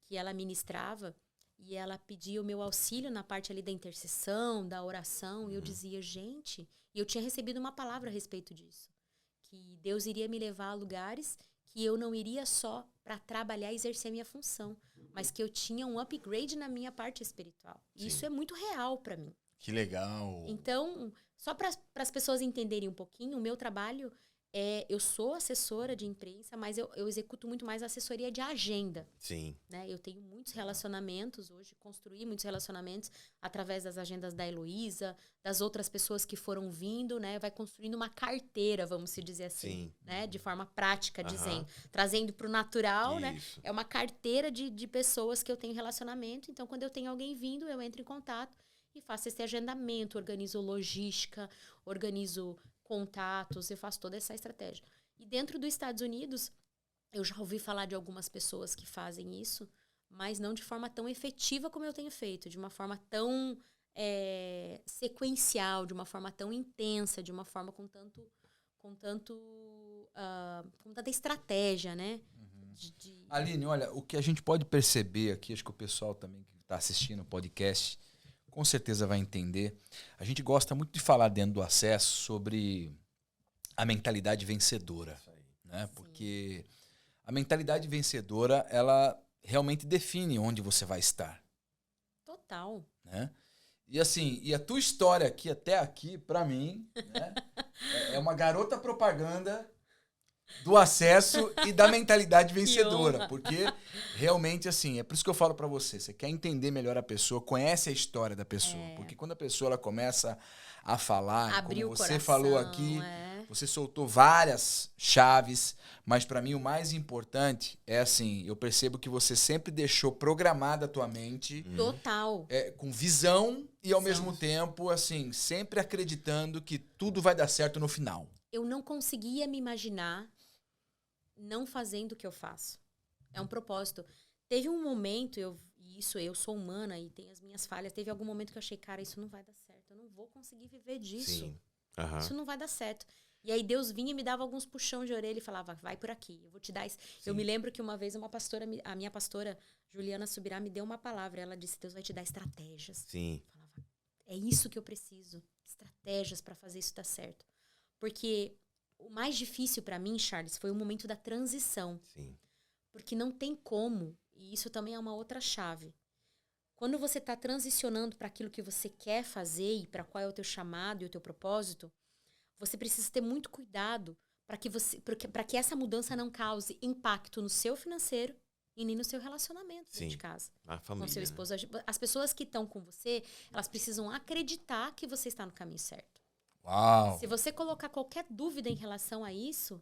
que ela ministrava, e ela pedia o meu auxílio na parte ali da intercessão, da oração, e eu dizia, gente, e eu tinha recebido uma palavra a respeito disso, que Deus iria me levar a lugares que eu não iria só para trabalhar e exercer a minha função, mas que eu tinha um upgrade na minha parte espiritual. E isso é muito real para mim. Que legal. Então, só para as pessoas entenderem um pouquinho, o meu trabalho eu sou assessora de imprensa, mas eu executo muito mais assessoria de agenda. Sim. Né? Eu tenho muitos relacionamentos hoje, construí muitos relacionamentos através das agendas da Heloísa, das outras pessoas que foram vindo, né? Vai construindo uma carteira, vamos se dizer assim, né? De forma prática, dizendo, trazendo para o natural, né? É uma carteira de pessoas que eu tenho relacionamento. Então, quando eu tenho alguém vindo, eu entro em contato e faço esse agendamento, organizo logística, organizo contatos, eu faço toda essa estratégia. E dentro dos Estados Unidos, eu já ouvi falar de algumas pessoas que fazem isso, mas não de forma tão efetiva como eu tenho feito, de uma forma tão sequencial, de uma forma tão intensa, de uma forma com tanta estratégia, né? Aline, olha, o que a gente pode perceber aqui, acho que o pessoal também que está assistindo o podcast com certeza vai entender. A gente gosta muito de falar dentro do Acesso sobre a mentalidade vencedora, né? Porque a mentalidade vencedora, ela realmente define onde você vai estar. Total. Né? E assim, e a tua história aqui, até aqui, pra mim, né, é uma garota propaganda do Acesso e da mentalidade vencedora. Porque realmente, assim, é por isso que eu falo pra você. Você quer entender melhor a pessoa, conhece a história da pessoa. Porque quando a pessoa ela começa a falar, abriu como você coração, falou aqui, você soltou várias chaves, mas pra mim o mais importante é assim, eu percebo que você sempre deixou programada a tua mente. Total. Com visão e ao mesmo tempo, assim, sempre acreditando que tudo vai dar certo no final. Eu não conseguia me imaginar não fazendo o que eu faço. É um propósito. Teve um momento, eu sou humana e tenho as minhas falhas, teve algum momento que eu achei, cara, isso não vai dar certo, eu não vou conseguir viver disso. Sim. Isso não vai dar certo. E aí Deus vinha e me dava alguns puxão de orelha e falava, vai por aqui, eu vou te dar isso. Eu me lembro que uma vez a minha pastora, Juliana Subirá, me deu uma palavra, ela disse, Deus vai te dar estratégias. Sim. Eu falava, é isso que eu preciso, estratégias para fazer isso dar certo. Porque o mais difícil para mim, Charles, foi o momento da transição. Sim. Porque não tem como, e isso também é uma outra chave. Quando você está transicionando para aquilo que você quer fazer e para qual é o teu chamado e o teu propósito, você precisa ter muito cuidado para que essa mudança não cause impacto no seu financeiro e nem no seu relacionamento dentro de casa. A família, com seu esposo. Né? As pessoas que estão com você, elas precisam acreditar que você está no caminho certo. Uau! Se você colocar qualquer dúvida em relação a isso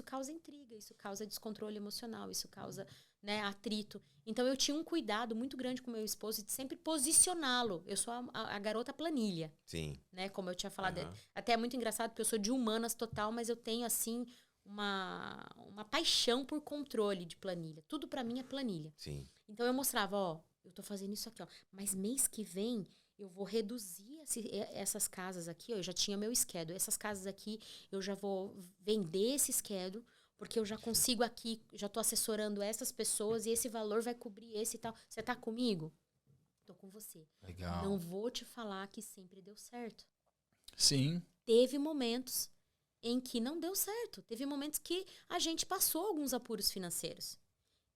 causa intriga, isso causa descontrole emocional, isso causa, né, atrito. Então, eu tinha um cuidado muito grande com meu esposo de sempre posicioná-lo. Eu sou a garota planilha. Sim. Né, como eu tinha falado. Até é muito engraçado, porque eu sou de humanas total, mas eu tenho, assim, uma paixão por controle de planilha. Tudo pra mim é planilha. Sim. Então, eu mostrava, ó, eu tô fazendo isso aqui, ó. Mas mês que vem, eu vou reduzir essas casas aqui, ó, eu já tinha meu schedule, essas casas aqui eu já vou vender esse schedule, porque eu já consigo aqui, já tô assessorando essas pessoas e esse valor vai cobrir esse e tal. Você tá comigo? Tô com você. Legal. Não vou te falar que sempre deu certo. Sim. Teve momentos em que não deu certo. Teve momentos que a gente passou alguns apuros financeiros.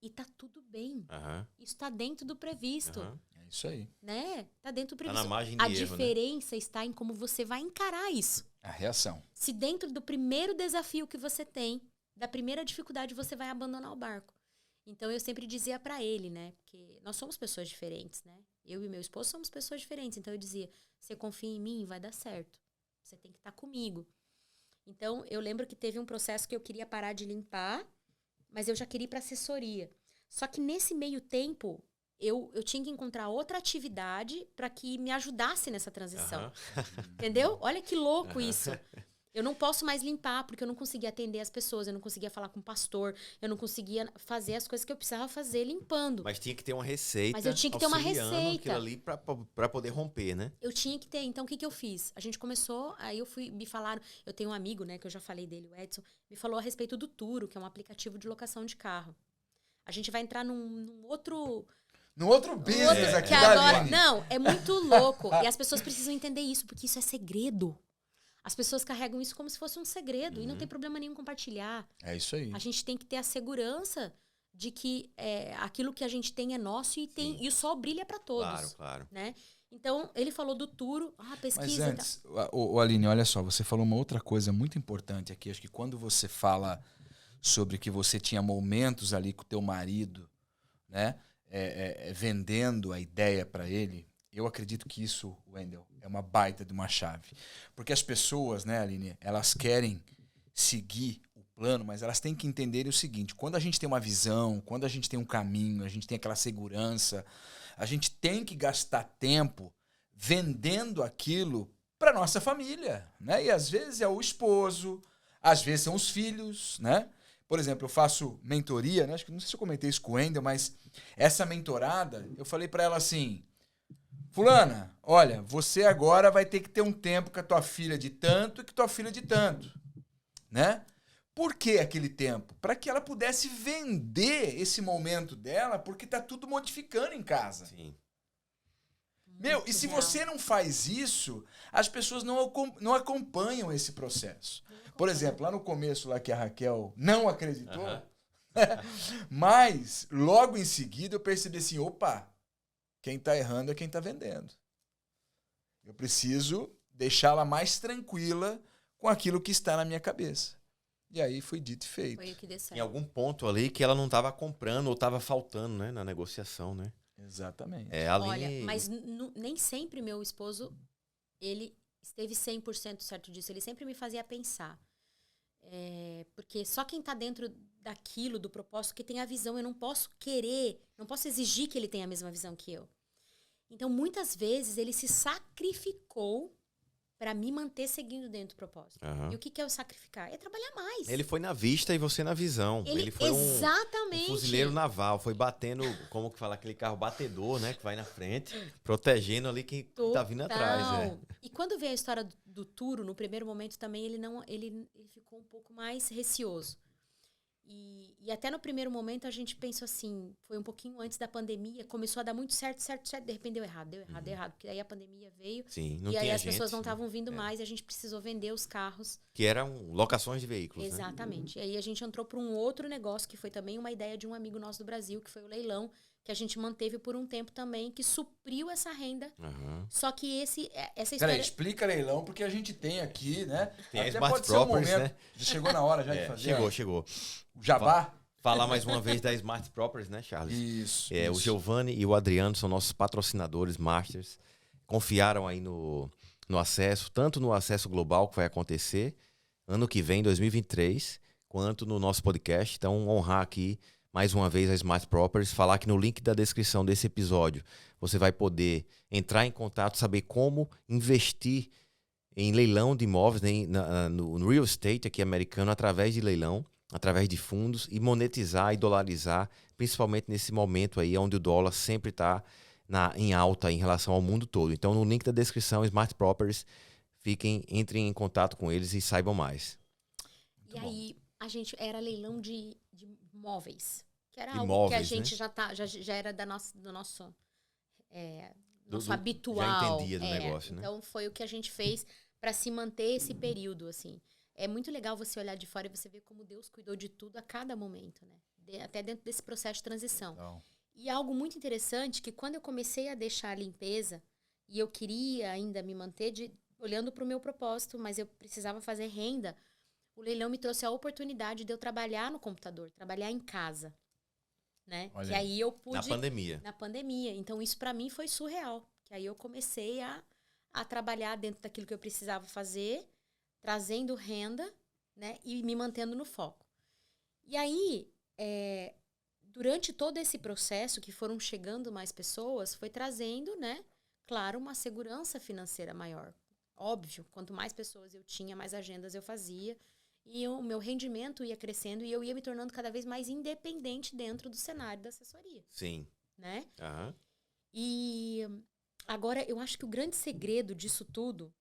E tá tudo bem. Isso tá dentro do previsto. É isso aí. Né? Tá dentro do Tá previsto. na margem de A erro, diferença está em como você vai encarar isso. A reação. Se dentro do primeiro desafio que você tem, da primeira dificuldade, você vai abandonar o barco. Então, eu sempre dizia pra ele, né? Porque nós somos pessoas diferentes, né? Eu e meu esposo somos pessoas diferentes. Então, eu dizia, você confia em mim, vai dar certo. Você tem que estar comigo. Então, eu lembro que teve um processo que eu queria parar de limpar, mas eu já queria ir para assessoria. Só que nesse meio tempo, eu tinha que encontrar outra atividade para que me ajudasse nessa transição. Entendeu? Olha que louco isso. Eu não posso mais limpar, porque eu não conseguia atender as pessoas, eu não conseguia falar com o pastor, eu não conseguia fazer as coisas que eu precisava fazer limpando. Mas tinha que ter uma receita. Mas eu tinha que ter uma auxiliando receita. aquilo ali pra poder romper, né? Eu tinha que ter. Então, o que eu fiz? A gente começou, aí me falaram, eu tenho um amigo, né, que eu já falei dele, o Edson, me falou a respeito do Turo, que é um aplicativo de locação de carro. A gente vai entrar num outro... No outro business aqui da agora, Aline. não, é muito louco. E as pessoas precisam entender isso, porque isso é segredo. As pessoas carregam isso como se fosse um segredo. E não tem problema nenhum compartilhar. É isso aí. A gente tem que ter a segurança de que aquilo que a gente tem é nosso e o sol brilha para todos. Claro, claro. Né? Então, ele falou do Turo, pesquisa. Mas antes, Aline, olha só, você falou uma outra coisa muito importante aqui. Acho que quando você fala sobre que você tinha momentos ali com o teu marido, né, vendendo a ideia para ele, eu acredito que isso, Wendel, é uma baita de uma chave. Porque as pessoas, né, Aline, elas querem seguir o plano, mas elas têm que entender o seguinte, quando a gente tem uma visão, quando a gente tem um caminho, a gente tem aquela segurança, a gente tem que gastar tempo vendendo aquilo para nossa família, né? E às vezes é o esposo, às vezes são os filhos, né? Por exemplo, eu faço mentoria, né? Acho que não sei se eu comentei isso com o Wendel, mas essa mentorada, eu falei para ela assim, fulana, olha, você agora vai ter que ter um tempo com a tua filha de tanto e com a tua filha de tanto, né? Por que aquele tempo? Para que ela pudesse vender esse momento dela, porque tá tudo modificando em casa. Sim. Meu, e se você não faz isso, as pessoas não acompanham esse processo. Por exemplo, lá no começo, lá que a Raquel não acreditou, mas logo em seguida eu percebi assim, opa, quem tá errando é quem tá vendendo. Eu preciso deixá-la mais tranquila com aquilo que está na minha cabeça. E aí foi dito e feito. Foi o que deu certo. Em algum ponto ali que ela não estava comprando ou estava faltando, né, na negociação, né? Exatamente. Olha, mas nem sempre meu esposo, ele esteve 100% certo disso. Ele sempre me fazia pensar. Porque só quem está dentro daquilo, do propósito, que tem a visão. Eu não posso não posso exigir que ele tenha a mesma visão que eu. Então, muitas vezes, ele se sacrificou para me manter seguindo dentro do propósito. E o que é o sacrificar? É trabalhar mais. Ele foi na vista e você na visão. Ele foi exatamente. Um fuzileiro naval, foi batendo, como que fala, aquele carro batedor, né, que vai na frente, protegendo ali quem tá vindo atrás. E quando veio a história do Turo, no primeiro momento também, ele ficou um pouco mais receoso. E até no primeiro momento a gente pensou assim, foi um pouquinho antes da pandemia, começou a dar muito certo, de repente deu errado, porque aí a pandemia veio. Sim, não e aí tinha as gente, pessoas não estavam vindo mais e a gente precisou vender os carros. Que eram locações de veículos, Exatamente. E aí a gente entrou para um outro negócio, que foi também uma ideia de um amigo nosso do Brasil, que foi o leilão, que a gente manteve por um tempo também, que supriu essa renda. Só que essa história... Peraí, explica leilão, porque a gente tem aqui, né? Tem até Smart pode ser um Properties, momento. né? Já chegou na hora já de fazer? Chegou. O jabá? Falar mais uma vez da Smart Properties, né, Charles? Isso. O Giovanni e o Adriano são nossos patrocinadores, masters. Confiaram aí no acesso, tanto no acesso global que vai acontecer ano que vem, 2023, quanto no nosso podcast. Então, honrar aqui mais uma vez a Smart Properties, falar que no link da descrição desse episódio você vai poder entrar em contato, saber como investir em leilão de imóveis, né, no real estate aqui americano, através de leilão, através de fundos, e monetizar e dolarizar, principalmente nesse momento aí onde o dólar sempre está em alta em relação ao mundo todo. Então, no link da descrição, Smart Properties, entrem em contato com eles e saibam mais. E aí, a gente era leilão de móveis, que era Imóveis, algo que a gente né? já era do nosso Já habitual. entendia do negócio, né? Então, foi o que a gente fez para se manter esse período, assim. É muito legal você olhar de fora e você ver como Deus cuidou de tudo a cada momento, né? Até dentro desse processo de transição. Então, E algo muito interessante, que quando eu comecei a deixar a limpeza, e eu queria ainda me manter olhando para o meu propósito, mas eu precisava fazer renda, o leilão me trouxe a oportunidade de eu trabalhar no computador, trabalhar em casa, né? Olha Que aí. aí eu pude... Na pandemia. Na pandemia. Então, isso para mim foi surreal. Que aí eu comecei a trabalhar dentro daquilo que eu precisava fazer, trazendo renda, né? E me mantendo no foco. E aí, durante todo esse processo, que foram chegando mais pessoas, foi trazendo, né? Claro, uma segurança financeira maior. Óbvio, quanto mais pessoas eu tinha, mais agendas eu fazia. E o meu rendimento ia crescendo e eu ia me tornando cada vez mais independente dentro do cenário da assessoria, Sim. né? Aham. E agora, eu acho que o grande segredo disso tudo,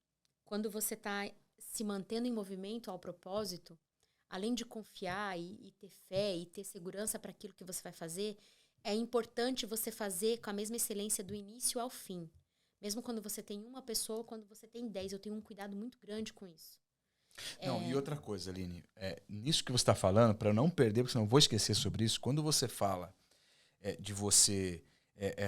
quando você está se mantendo em movimento ao propósito, além de confiar e ter fé e ter segurança para aquilo que você vai fazer, é importante você fazer com a mesma excelência do início ao fim. Mesmo quando você tem uma pessoa, quando você tem 10. Eu tenho um cuidado muito grande com isso. Não, e outra coisa, Aline, nisso que você está falando, para eu não perder, porque senão eu vou esquecer sobre isso, quando você fala de você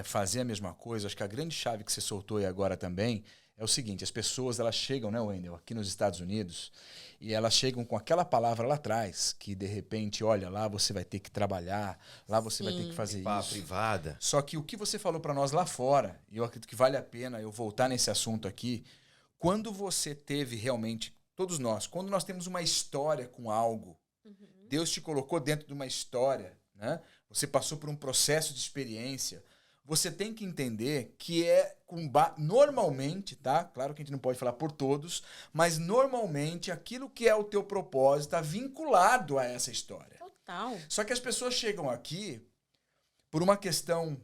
fazer a mesma coisa, acho que a grande chave que você soltou aí agora também é o seguinte: as pessoas, elas chegam, né, Wendel, aqui nos Estados Unidos, e elas chegam com aquela palavra lá atrás, que de repente, olha, lá você vai ter que trabalhar, lá você vai ter que fazer isso. Privada. Só que o que você falou para nós lá fora, e eu acredito que vale a pena eu voltar nesse assunto aqui, quando você teve realmente, todos nós, quando nós temos uma história com algo, Deus te colocou dentro de uma história, né? Você passou por um processo de experiência, você tem que entender que normalmente, tá? Claro que a gente não pode falar por todos, mas normalmente aquilo que é o teu propósito está vinculado a essa história. Total. Só que as pessoas chegam aqui por uma questão,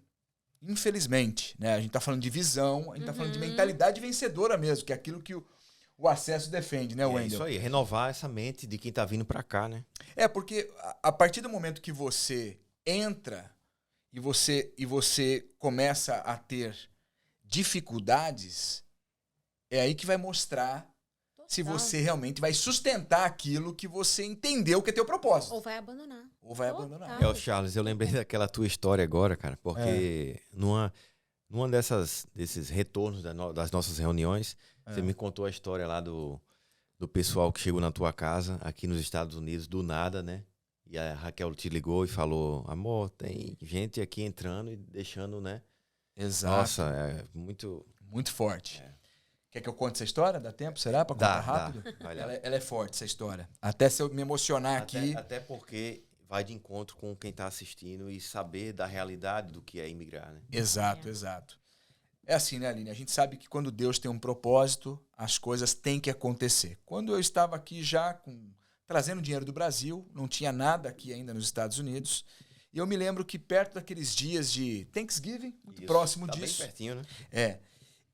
infelizmente, né? A gente está falando de visão, a gente está falando de mentalidade vencedora mesmo, que é aquilo que o Acesso defende, né, Wendel? É isso aí, renovar essa mente de quem tá vindo para cá, né? Porque a partir do momento que você entra e você começa a ter dificuldades, é aí que vai mostrar se você realmente vai sustentar aquilo que você entendeu que é teu propósito. Ou vai abandonar. Total. Charles, eu lembrei daquela tua história agora, cara, porque numa desses retornos das nossas reuniões, você me contou a história lá do pessoal que chegou na tua casa, aqui nos Estados Unidos, do nada, né? E a Raquel te ligou e falou: amor, tem gente aqui entrando e deixando, né? Exato. Nossa, é muito... Muito forte. Quer que eu conte essa história? Dá tempo? Será? Pra contar rápido? Ela é forte, essa história. Até se eu me emocionar aqui... Até porque vai de encontro com quem tá assistindo e saber da realidade do que é imigrar, né? Exato. É assim, né, Aline? A gente sabe que quando Deus tem um propósito, as coisas têm que acontecer. Quando eu estava aqui já trazendo dinheiro do Brasil, não tinha nada aqui ainda nos Estados Unidos, e eu me lembro que perto daqueles dias de Thanksgiving, muito próximo disso... Bem pertinho, né?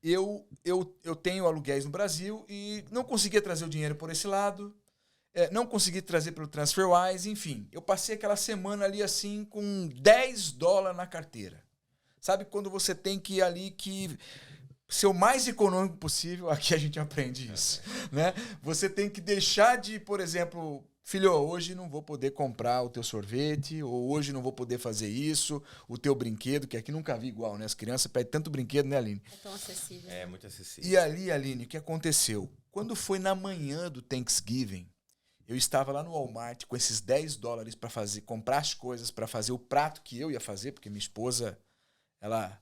Eu tenho aluguéis no Brasil e não conseguia trazer o dinheiro por esse lado, não consegui trazer pelo TransferWise, enfim. Eu passei aquela semana ali assim com $10 na carteira. Sabe quando você tem que ir ali que ser o mais econômico possível? Aqui a gente aprende isso, né? Você tem que deixar de, por exemplo, filho, hoje não vou poder comprar o teu sorvete, ou hoje não vou poder fazer isso, o teu brinquedo, que aqui nunca vi igual, né? As crianças pedem tanto brinquedo, né, Aline? É tão acessível. É muito acessível. E ali, Aline, o que aconteceu? Quando foi na manhã do Thanksgiving, eu estava lá no Walmart com esses $10 para comprar as coisas para fazer o prato que eu ia fazer, porque minha esposa, ela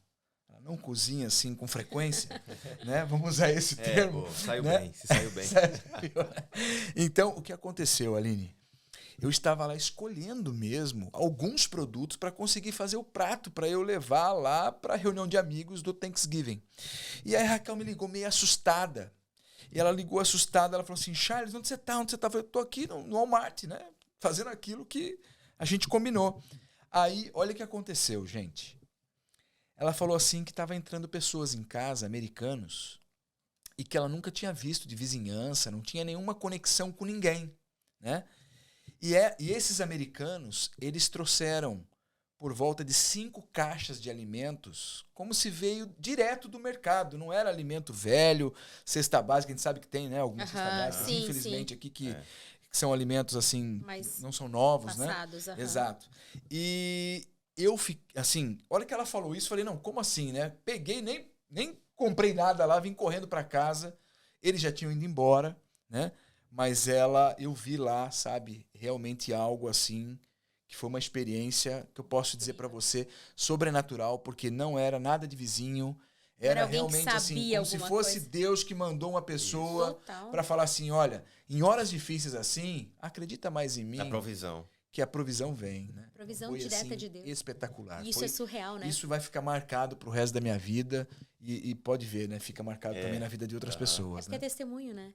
não cozinha assim com frequência, né? Vamos usar esse termo. Saiu né? bem, se saiu bem. Então, o que aconteceu, Aline? Eu estava lá escolhendo mesmo alguns produtos para conseguir fazer o prato, para eu levar lá para a reunião de amigos do Thanksgiving. E aí a Raquel me ligou meio assustada. E ela ligou assustada, ela falou assim: Charles, onde você tá? Onde você tá? Eu falei: tô aqui no Walmart, né? Fazendo aquilo que a gente combinou. Aí, olha o que aconteceu, gente. ela falou assim que estava entrando pessoas em casa, americanos, e que ela nunca tinha visto de vizinhança, não tinha nenhuma conexão com ninguém, né? E esses americanos, eles trouxeram por volta de 5 caixas de alimentos, como se veio direto do mercado. Não era alimento velho, cesta básica, a gente sabe que tem, né? Algumas cestas básicas, sim, infelizmente, aqui que são alimentos, assim, Mas não são novos, passados, né? Exato. E eu fiquei, assim, a hora que ela falou isso, falei, não, como assim, né? Peguei, nem comprei nada lá, vim correndo para casa. Eles já tinham ido embora, né? Mas eu vi lá, sabe, realmente algo assim, que foi uma experiência que eu posso dizer para você, sobrenatural, porque não era nada de vizinho, era realmente assim, como se fosse Deus que mandou uma pessoa para falar assim, olha, em horas difíceis assim, acredita mais em mim. A provisão. Que a provisão vem, né? Provisão foi, direta assim, de Deus. Espetacular. Isso é surreal, né? Isso vai ficar marcado pro resto da minha vida e pode ver, né? Fica marcado também na vida de outras pessoas, porque né? é testemunho, né?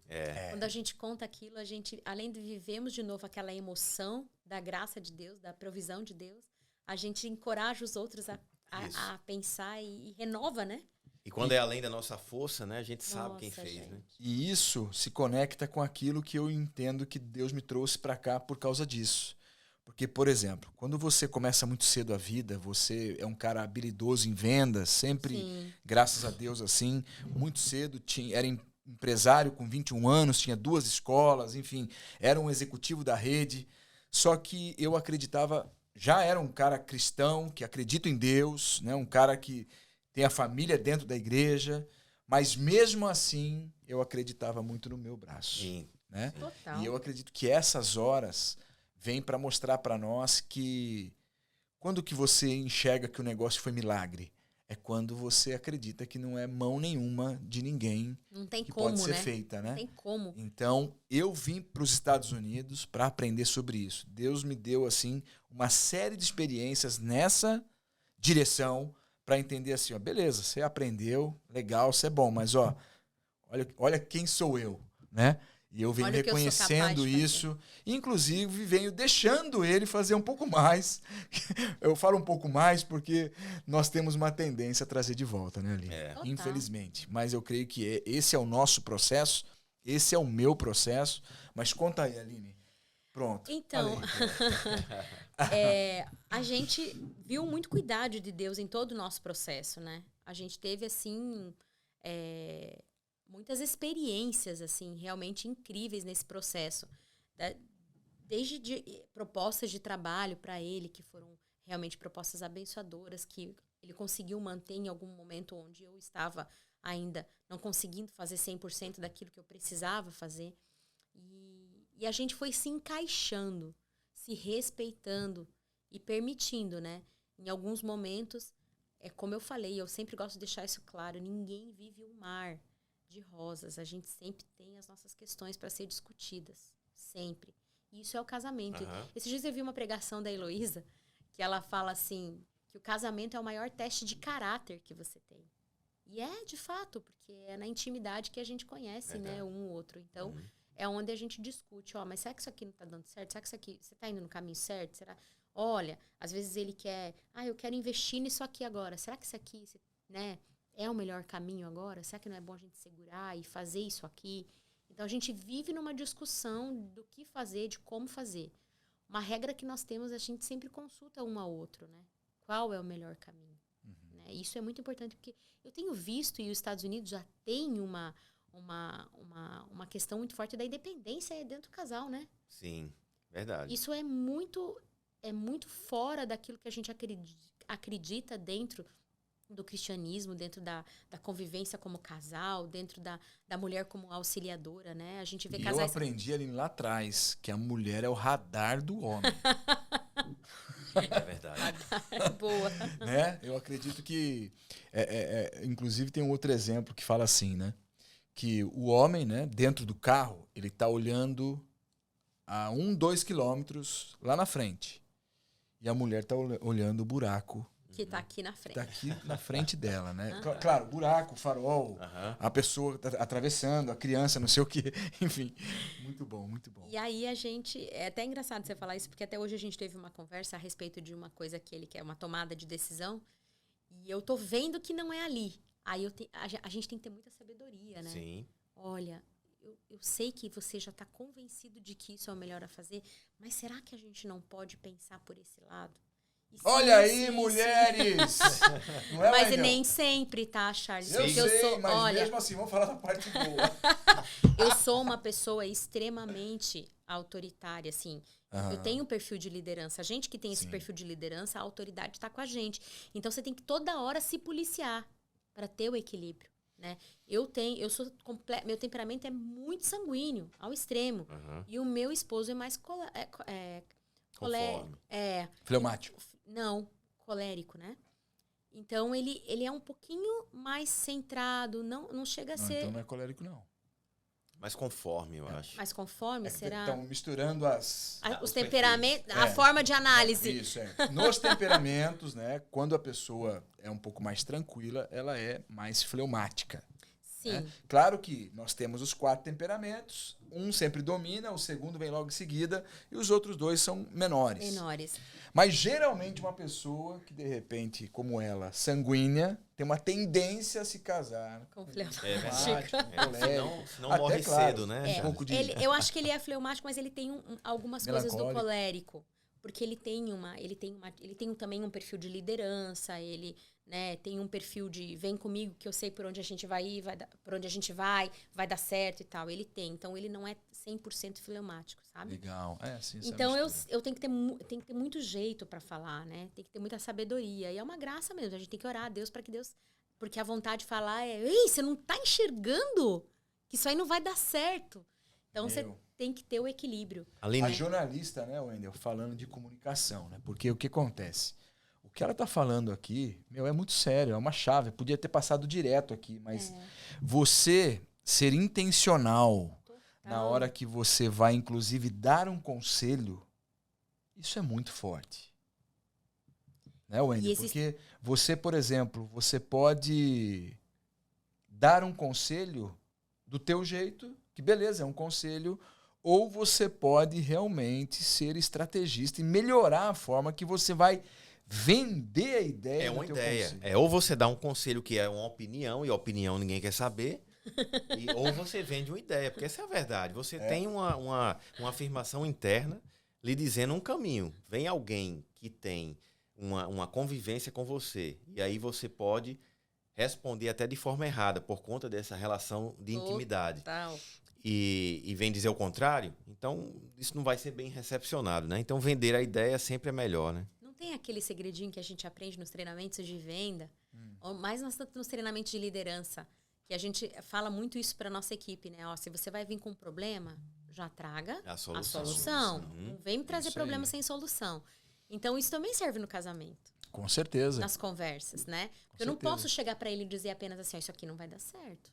Quando a gente conta aquilo, a gente, além de vivermos de novo aquela emoção da graça de Deus, da provisão de Deus, a gente encoraja os outros a pensar e renova, né? E quando é além da nossa força, né? A gente sabe quem fez, né? E isso se conecta com aquilo que eu entendo que Deus me trouxe para cá por causa disso. Porque, por exemplo, quando você começa muito cedo a vida, você é um cara habilidoso em vendas, sempre, graças a Deus, assim, muito cedo, era empresário com 21 anos, tinha 2 escolas, enfim, era um executivo da rede. Só que eu acreditava, já era um cara cristão, que acredita em Deus, né? Um cara que tem a família dentro da igreja, mas mesmo assim eu acreditava muito no meu braço. Sim. Né? Total. E eu acredito que essas horas vêm para mostrar para nós que quando que você enxerga que o negócio foi milagre? É quando você acredita que não é mão nenhuma de ninguém não tem que como, pode ser né? feita, né? Não tem como. Então, eu vim para os Estados Unidos para aprender sobre isso. Deus me deu, assim, uma série de experiências nessa direção para entender assim, ó, beleza, você aprendeu, legal, você é bom, mas ó, olha quem sou eu, né? E eu venho reconhecendo isso, inclusive venho deixando ele fazer um pouco mais. Eu falo um pouco mais porque nós temos uma tendência a trazer de volta, né, Aline? Infelizmente. Mas eu creio que esse é o nosso processo, esse é o meu processo. Mas conta aí, Aline. Pronto. Então, a gente viu muito cuidado de Deus em todo o nosso processo, né? A gente teve, assim... muitas experiências, assim, realmente incríveis nesse processo. Desde propostas de trabalho para ele, que foram realmente propostas abençoadoras, que ele conseguiu manter em algum momento onde eu estava ainda não conseguindo fazer 100% daquilo que eu precisava fazer. E a gente foi se encaixando, se respeitando e permitindo, né? Em alguns momentos, como eu falei, eu sempre gosto de deixar isso claro, ninguém vive um mar de rosas. A gente sempre tem as nossas questões para ser discutidas. Sempre. E isso é o casamento. Esses dias eu vi uma pregação da Heloísa que ela fala assim, que o casamento é o maior teste de caráter que você tem. E é, de fato, porque é na intimidade que a gente conhece, né, um ou outro. Então, é onde a gente discute, mas será que isso aqui não está dando certo? Será que isso aqui, você está indo no caminho certo? Será? Olha, às vezes ele quer, eu quero investir nisso aqui agora. Será que isso aqui, né, é o melhor caminho agora? Será que não é bom a gente segurar e fazer isso aqui? Então, a gente vive numa discussão do que fazer, de como fazer. Uma regra que nós temos, a gente sempre consulta um ao outro, né? Qual é o melhor caminho? Né? Isso é muito importante, porque eu tenho visto, e os Estados Unidos já tem uma questão muito forte da independência dentro do casal, né? Sim, verdade. Isso é muito fora daquilo que a gente acredita dentro do cristianismo, dentro da convivência como casal, dentro da mulher como auxiliadora, né? A gente vê casais... Eu aprendi ali lá atrás que a mulher é o radar do homem. É verdade. Boa. Né? Eu acredito que... inclusive tem um outro exemplo que fala assim, né? Que o homem, né, dentro do carro, ele está olhando a 2 quilômetros lá na frente. E a mulher está olhando o buraco que está aqui na frente. Está aqui na frente dela, né? Claro, buraco, farol, a pessoa atravessando, a criança, não sei o quê. Enfim, muito bom, muito bom. E aí a gente... É até engraçado você falar isso, porque até hoje a gente teve uma conversa a respeito de uma coisa que ele quer, uma tomada de decisão. E eu tô vendo que não é ali. Aí a gente tem que ter muita sabedoria, né? Sim. Olha, eu sei que você já está convencido de que isso é o melhor a fazer, mas será que a gente não pode pensar por esse lado? Olha aí, mulheres! Não é, mas Wendel? nem sempre, tá, Charles? Eu Porque sei, mas olha, mesmo assim, vamos falar da parte boa. eu sou uma pessoa extremamente autoritária, assim. Eu tenho um perfil de liderança. A gente que tem esse perfil de liderança, a autoridade está com a gente. Então, você tem que toda hora se policiar para ter o equilíbrio, né? Meu temperamento é muito sanguíneo, ao extremo. E o meu esposo é mais Conforme. Fleumático. Não, colérico, né? Então, ele é um pouquinho mais centrado, não chega a ser... Então não é colérico, não. Mas conforme, eu acho. Mas conforme, será? Estão misturando os temperamentos, a forma de análise. Isso, Nos temperamentos, né? Quando a pessoa é um pouco mais tranquila, ela é mais fleumática. Sim. Né? Claro que nós temos os 4 temperamentos. Um sempre domina, o segundo vem logo em seguida, e os outros 2 são menores. Mas geralmente uma pessoa que, de repente, como ela, sanguínea, tem uma tendência a se casar com fleumático. Senão morre cedo, né? Eu acho que ele é fleumático, mas ele tem algumas coisas do colérico. Porque ele tem também um perfil de liderança, ele, né, tem um perfil de vem comigo que eu sei por onde a gente vai ir, por onde a gente vai dar certo e tal. Ele tem, então ele não é 100% fleumático, sabe? Legal. Sim, então eu tenho que ter muito jeito para falar, né? Tem que ter muita sabedoria. E é uma graça mesmo, a gente tem que orar a Deus para que Deus... Porque a vontade de falar ei, você não tá enxergando que isso aí não vai dar certo. Então você tem que ter o equilíbrio. A jornalista, né, Wendel, falando de comunicação, né? Porque o que acontece? O que ela tá falando aqui, é muito sério, é uma chave. Podia ter passado direto aqui, mas você ser intencional na hora que você vai, inclusive, dar um conselho, isso é muito forte. Né, Wendel? Porque você, por exemplo, você pode dar um conselho do teu jeito, que beleza, é um conselho, ou você pode realmente ser estrategista e melhorar a forma que você vai vender a ideia. É uma ideia. Ou você dá um conselho que é uma opinião, e a opinião ninguém quer saber, ou você vende uma ideia, porque essa é a verdade. Você tem uma afirmação interna lhe dizendo um caminho. Vem alguém que tem uma convivência com você, e aí você pode responder até de forma errada, por conta dessa relação de intimidade. E vem dizer o contrário, então isso não vai ser bem recepcionado, né? Então vender a ideia sempre é melhor, né? Não tem aquele segredinho que a gente aprende nos treinamentos de venda, ou mais nos treinamentos de liderança, que a gente fala muito isso para nossa equipe, né? Se você vai vir com um problema, já traga a solução. Não vem me trazer problema sem solução. Então isso também serve no casamento. Com certeza. Nas conversas, né? Porque eu não posso chegar para ele e dizer apenas assim, isso aqui não vai dar certo.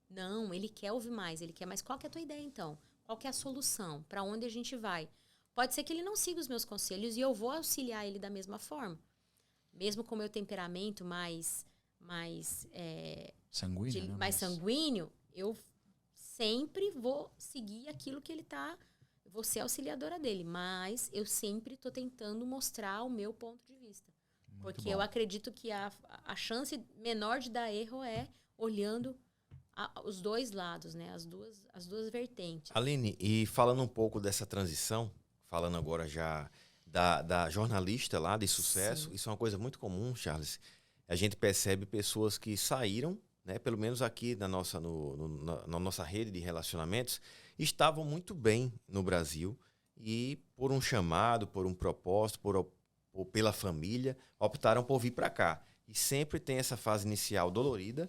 Não, ele quer ouvir mais, mas qual que é a tua ideia então? Qual que é a solução? Para onde a gente vai? Pode ser que ele não siga os meus conselhos e eu vou auxiliar ele da mesma forma. Mesmo com o meu temperamento mais sanguíneo, mais sanguíneo, eu sempre vou seguir aquilo que ele tá... Vou ser auxiliadora dele, mas eu sempre estou tentando mostrar o meu ponto de vista. Porque eu acredito que a chance menor de dar erro é olhando os dois lados, né? As duas vertentes. Aline, e falando um pouco dessa transição, falando agora já da jornalista lá de sucesso, isso é uma coisa muito comum, Charles. A gente percebe pessoas que saíram, né, pelo menos aqui na nossa rede de relacionamentos, estavam muito bem no Brasil e por um chamado, por um propósito, ou pela família, optaram por vir para cá. E sempre tem essa fase inicial dolorida.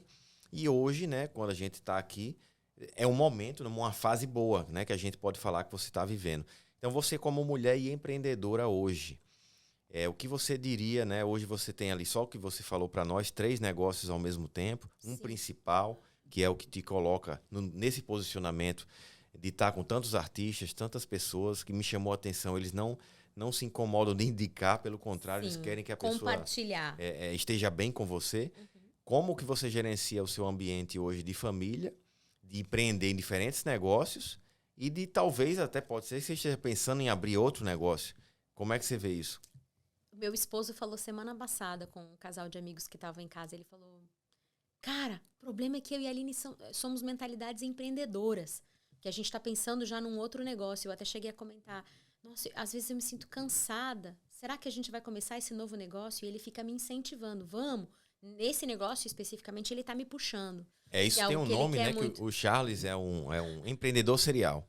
E hoje, né, quando a gente está aqui, é um momento, uma fase boa, né, que a gente pode falar que você está vivendo. Então, você como mulher e empreendedora hoje, o que você diria, né? Hoje você tem ali, só o que você falou para nós, 3 negócios ao mesmo tempo, um principal, que é o que te coloca nesse posicionamento de estar com tantos artistas, tantas pessoas, que me chamou a atenção. Eles não se incomodam de indicar, pelo contrário, eles querem que a pessoa compartilhar. Esteja bem com você. Como que você gerencia o seu ambiente hoje de família, de empreender em diferentes negócios e de talvez até pode ser que você esteja pensando em abrir outro negócio. Como é que você vê isso? Meu esposo falou semana passada com um casal de amigos que estavam em casa. Ele falou, cara, o problema é que eu e a Aline somos mentalidades empreendedoras. Que a gente está pensando já num outro negócio. Eu até cheguei a comentar, nossa, às vezes eu me sinto cansada. Será que a gente vai começar esse novo negócio? E ele fica me incentivando. Vamos. Nesse negócio, especificamente, ele está me puxando. Isso tem um nome, né? Que o Charles é um empreendedor serial.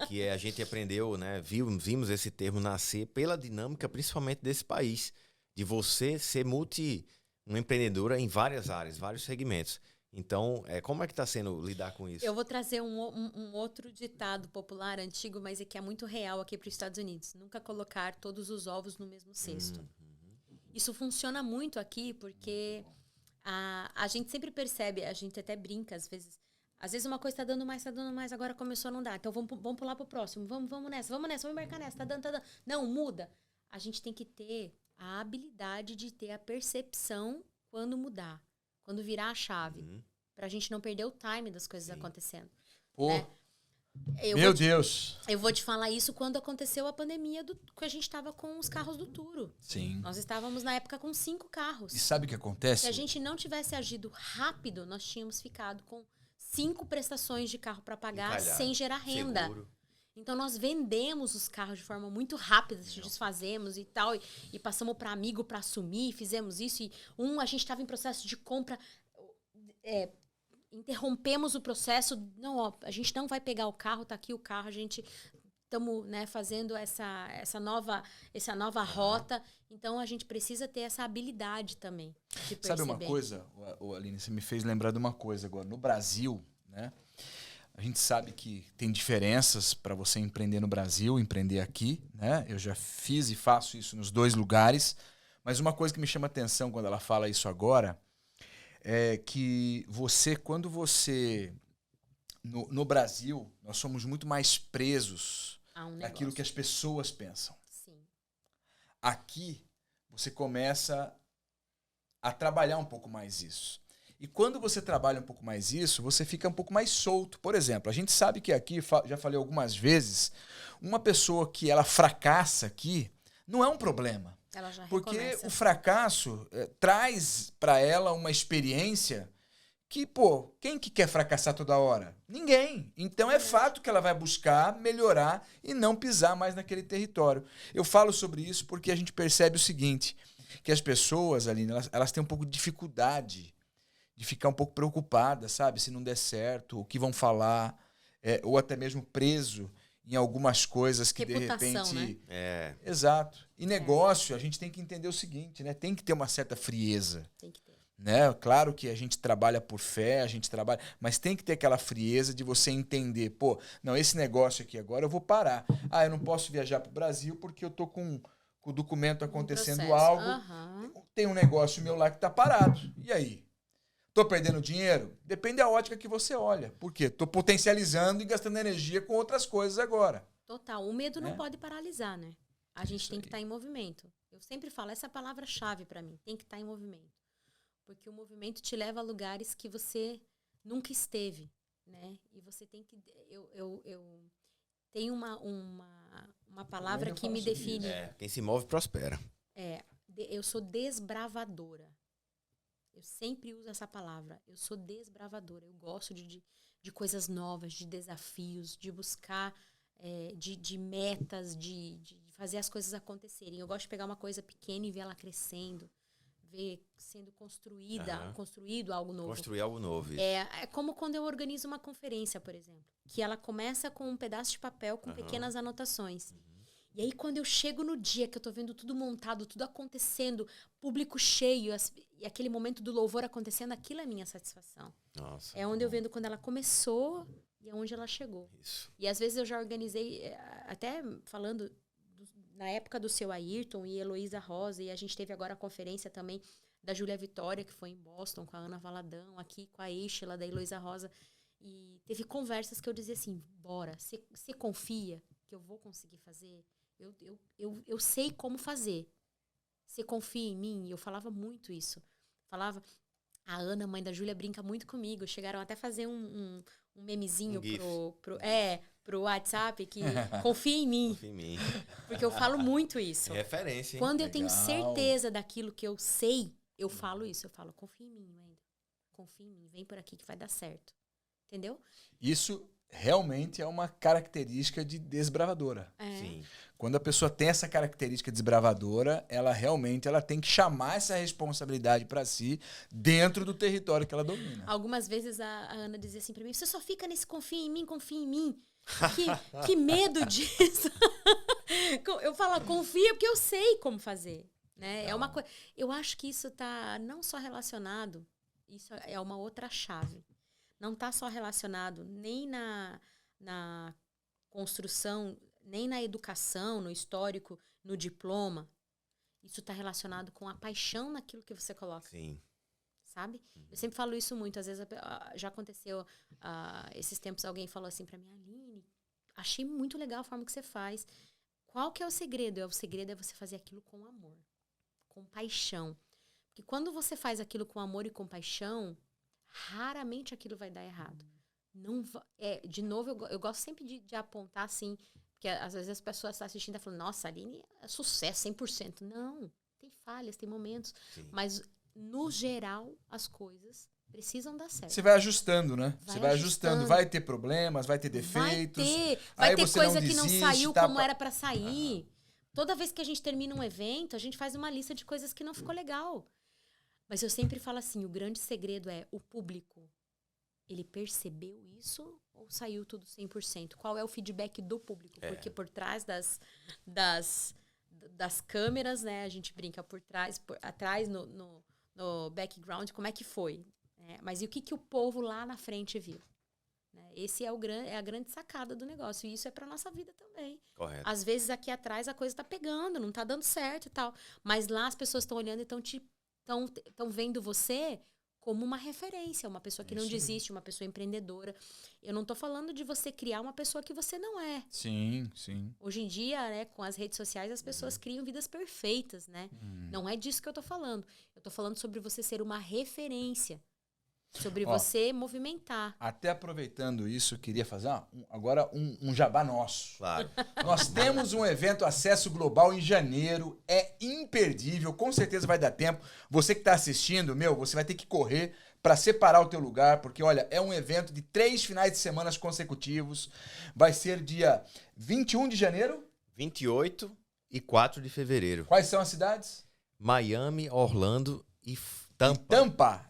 Que a gente aprendeu, né? Vimos esse termo nascer pela dinâmica, principalmente desse país. De você ser uma empreendedora em várias áreas, vários segmentos. Então, como é que está sendo lidar com isso? Eu vou trazer um outro ditado popular, antigo, mas que é muito real aqui para os Estados Unidos. Nunca colocar todos os ovos no mesmo cesto. Isso funciona muito aqui porque a gente sempre percebe, a gente até brinca às vezes. Às vezes uma coisa está dando mais, agora começou a não dar. Então vamos pular para o próximo, vamos nessa, vamos embarcar nessa, tá dando. Não, muda. A gente tem que ter a habilidade de ter a percepção quando mudar, quando virar a chave. Pra gente não perder o time das coisas acontecendo. Pô, né? Deus! Eu vou te falar isso quando aconteceu a pandemia que a gente estava com os carros do Turo. Sim. Nós estávamos, na época, com 5 carros. E sabe o que acontece? Se a gente não tivesse agido rápido, nós tínhamos ficado com 5 prestações de carro para pagar sem gerar renda. Seguro. Então, nós vendemos os carros de forma muito rápida, desfazemos e tal, e passamos para amigo para assumir, fizemos isso. E a gente estava em processo de compra, interrompemos o processo. Não, ó, a gente não vai pegar o carro, tá aqui o carro, a gente estamos, né, fazendo essa nova rota. Então, a gente precisa ter essa habilidade também de perceber. Sabe uma coisa, Aline, você me fez lembrar de uma coisa agora. No Brasil, né, a gente sabe que tem diferenças para você empreender no Brasil, empreender aqui, né? Eu já fiz e faço isso nos 2 lugares. Mas uma coisa que me chama atenção quando ela fala isso agora é que quando você... No Brasil, nós somos muito mais presos naquilo que as pessoas pensam. Sim. Aqui, você começa a trabalhar um pouco mais isso. E quando você trabalha um pouco mais isso, você fica um pouco mais solto. Por exemplo, a gente sabe que aqui, já falei algumas vezes, uma pessoa que ela fracassa aqui não é um problema. Ela já porque recomeça. O fracasso traz para ela uma experiência que, quem que quer fracassar toda hora? Ninguém. Então é fato que ela vai buscar melhorar e não pisar mais naquele território. Eu falo sobre isso porque a gente percebe o seguinte, que as pessoas, Aline, elas têm um pouco de dificuldade de ficar um pouco preocupadas, sabe? Se não der certo, o que vão falar, ou até mesmo preso em algumas coisas que reputação, de repente... né? Exato. E negócio, a gente tem que entender o seguinte, né? Tem que ter uma certa frieza. Tem que ter. Né? Claro que a gente trabalha por fé, mas tem que ter aquela frieza de você entender, não, esse negócio aqui agora eu vou parar. Eu não posso viajar para o Brasil porque eu tô com o documento acontecendo algo. Tem um negócio meu lá que tá parado. E aí? Tô perdendo dinheiro? Depende da ótica que você olha. Por quê? Tô potencializando e gastando energia com outras coisas agora. Total. O medo não pode paralisar, né? A gente tem que estar em movimento. Eu sempre falo, essa é a palavra-chave para mim. Tem que estar em movimento. Porque o movimento te leva a lugares que você nunca esteve, né? E você tem que... Eu tenho uma palavra que me define. Quem se move, prospera. Eu sou desbravadora. Eu sempre uso essa palavra. Eu sou desbravadora. Eu gosto de coisas novas, de desafios, de buscar, de metas, de fazer as coisas acontecerem. Eu gosto de pegar uma coisa pequena e ver ela crescendo, ver sendo construído algo novo. Construir algo novo. Isso. É como quando eu organizo uma conferência, por exemplo, que ela começa com um pedaço de papel com pequenas anotações. E aí, quando eu chego no dia que eu tô vendo tudo montado, tudo acontecendo, público cheio, e aquele momento do louvor acontecendo, aquilo é a minha satisfação. Nossa, é onde eu vendo quando ela começou e aonde ela chegou. Isso. E às vezes eu já organizei, até falando na época do seu Ayrton e Heloísa Rosa, e a gente teve agora a conferência também da Júlia Vitória, que foi em Boston, com a Ana Valadão, aqui com a Eixela, da Heloísa Rosa. E teve conversas que eu dizia assim, bora, você confia que eu vou conseguir fazer? Eu sei como fazer. Você confia em mim? E eu falava muito isso. Falava, a Ana, mãe da Júlia, brinca muito comigo. Chegaram até a fazer um memezinho pro WhatsApp que confia em mim. Confia em mim. Porque eu falo muito isso. Referência, hein? Quando eu tenho Legal. certeza daquilo que eu sei, eu falo isso. Eu falo, confia em mim, Wendel. Confia em mim. Vem por aqui que vai dar certo. Entendeu? Isso realmente é uma característica de desbravadora. É. Sim. Quando a pessoa tem essa característica desbravadora, ela realmente tem que chamar essa responsabilidade para si dentro do território que ela domina. Algumas vezes a Ana dizia assim pra mim, você só fica nesse confia em mim, confia em mim. Que medo disso. Eu falo, confia porque eu sei como fazer. Né? É uma coisa. Eu acho que isso tá não só relacionado, isso é uma outra chave. Não tá só relacionado nem na construção, nem na educação, no histórico, no diploma. Isso está relacionado com a paixão naquilo que você coloca. Sim. Sabe? Eu sempre falo isso muito. Às vezes já aconteceu, esses tempos alguém falou assim para mim, Aline, achei muito legal a forma que você faz. Qual que é o segredo? O segredo é você fazer aquilo com amor, com paixão. Porque quando você faz aquilo com amor e com paixão, raramente aquilo vai dar errado. Não de novo, eu gosto sempre de apontar assim, porque às vezes as pessoas estão assistindo e falam, nossa, Aline é sucesso, 100%. Não, tem falhas, tem momentos. Sim. Mas, no geral, as coisas precisam dar certo. Você vai ajustando, né? Vai Você vai ajustando. ajustando. Vai ter problemas, vai ter defeitos. Vai aí ter você coisa não que não desiste, saiu tá como era pra sair. Toda vez que a gente termina um evento, a gente faz uma lista de coisas que não ficou legal. Mas eu sempre falo assim, o grande segredo é o público. Ele percebeu isso ou saiu tudo 100%? Qual é o feedback do público? Porque por trás das câmeras, né? A gente brinca atrás no background, como é que foi? Mas e o que o povo lá na frente viu? Esse é a grande sacada do negócio. E isso é para nossa vida também. Correto. Às vezes aqui atrás a coisa tá pegando, não tá dando certo e tal. Mas lá as pessoas estão olhando e estão vendo você como uma referência, uma pessoa que não desiste, uma pessoa empreendedora. Eu não tô falando de você criar uma pessoa que você não é. Sim, sim. Hoje em dia, né, com as redes sociais, as pessoas criam vidas perfeitas, né? Não é disso que eu tô falando. Eu tô falando sobre você ser uma referência. Sobre você movimentar. Até aproveitando isso, eu queria fazer agora um jabá nosso. Claro. Nós temos um evento Acesso Global em janeiro. É imperdível, com certeza vai dar tempo. Você que está assistindo, você vai ter que correr para separar o teu lugar, porque, olha, é um evento de 3 finais de semana consecutivos. Vai ser dia 21 de janeiro. 28 e 4 de fevereiro. Quais são as cidades? Miami, Orlando e Tampa.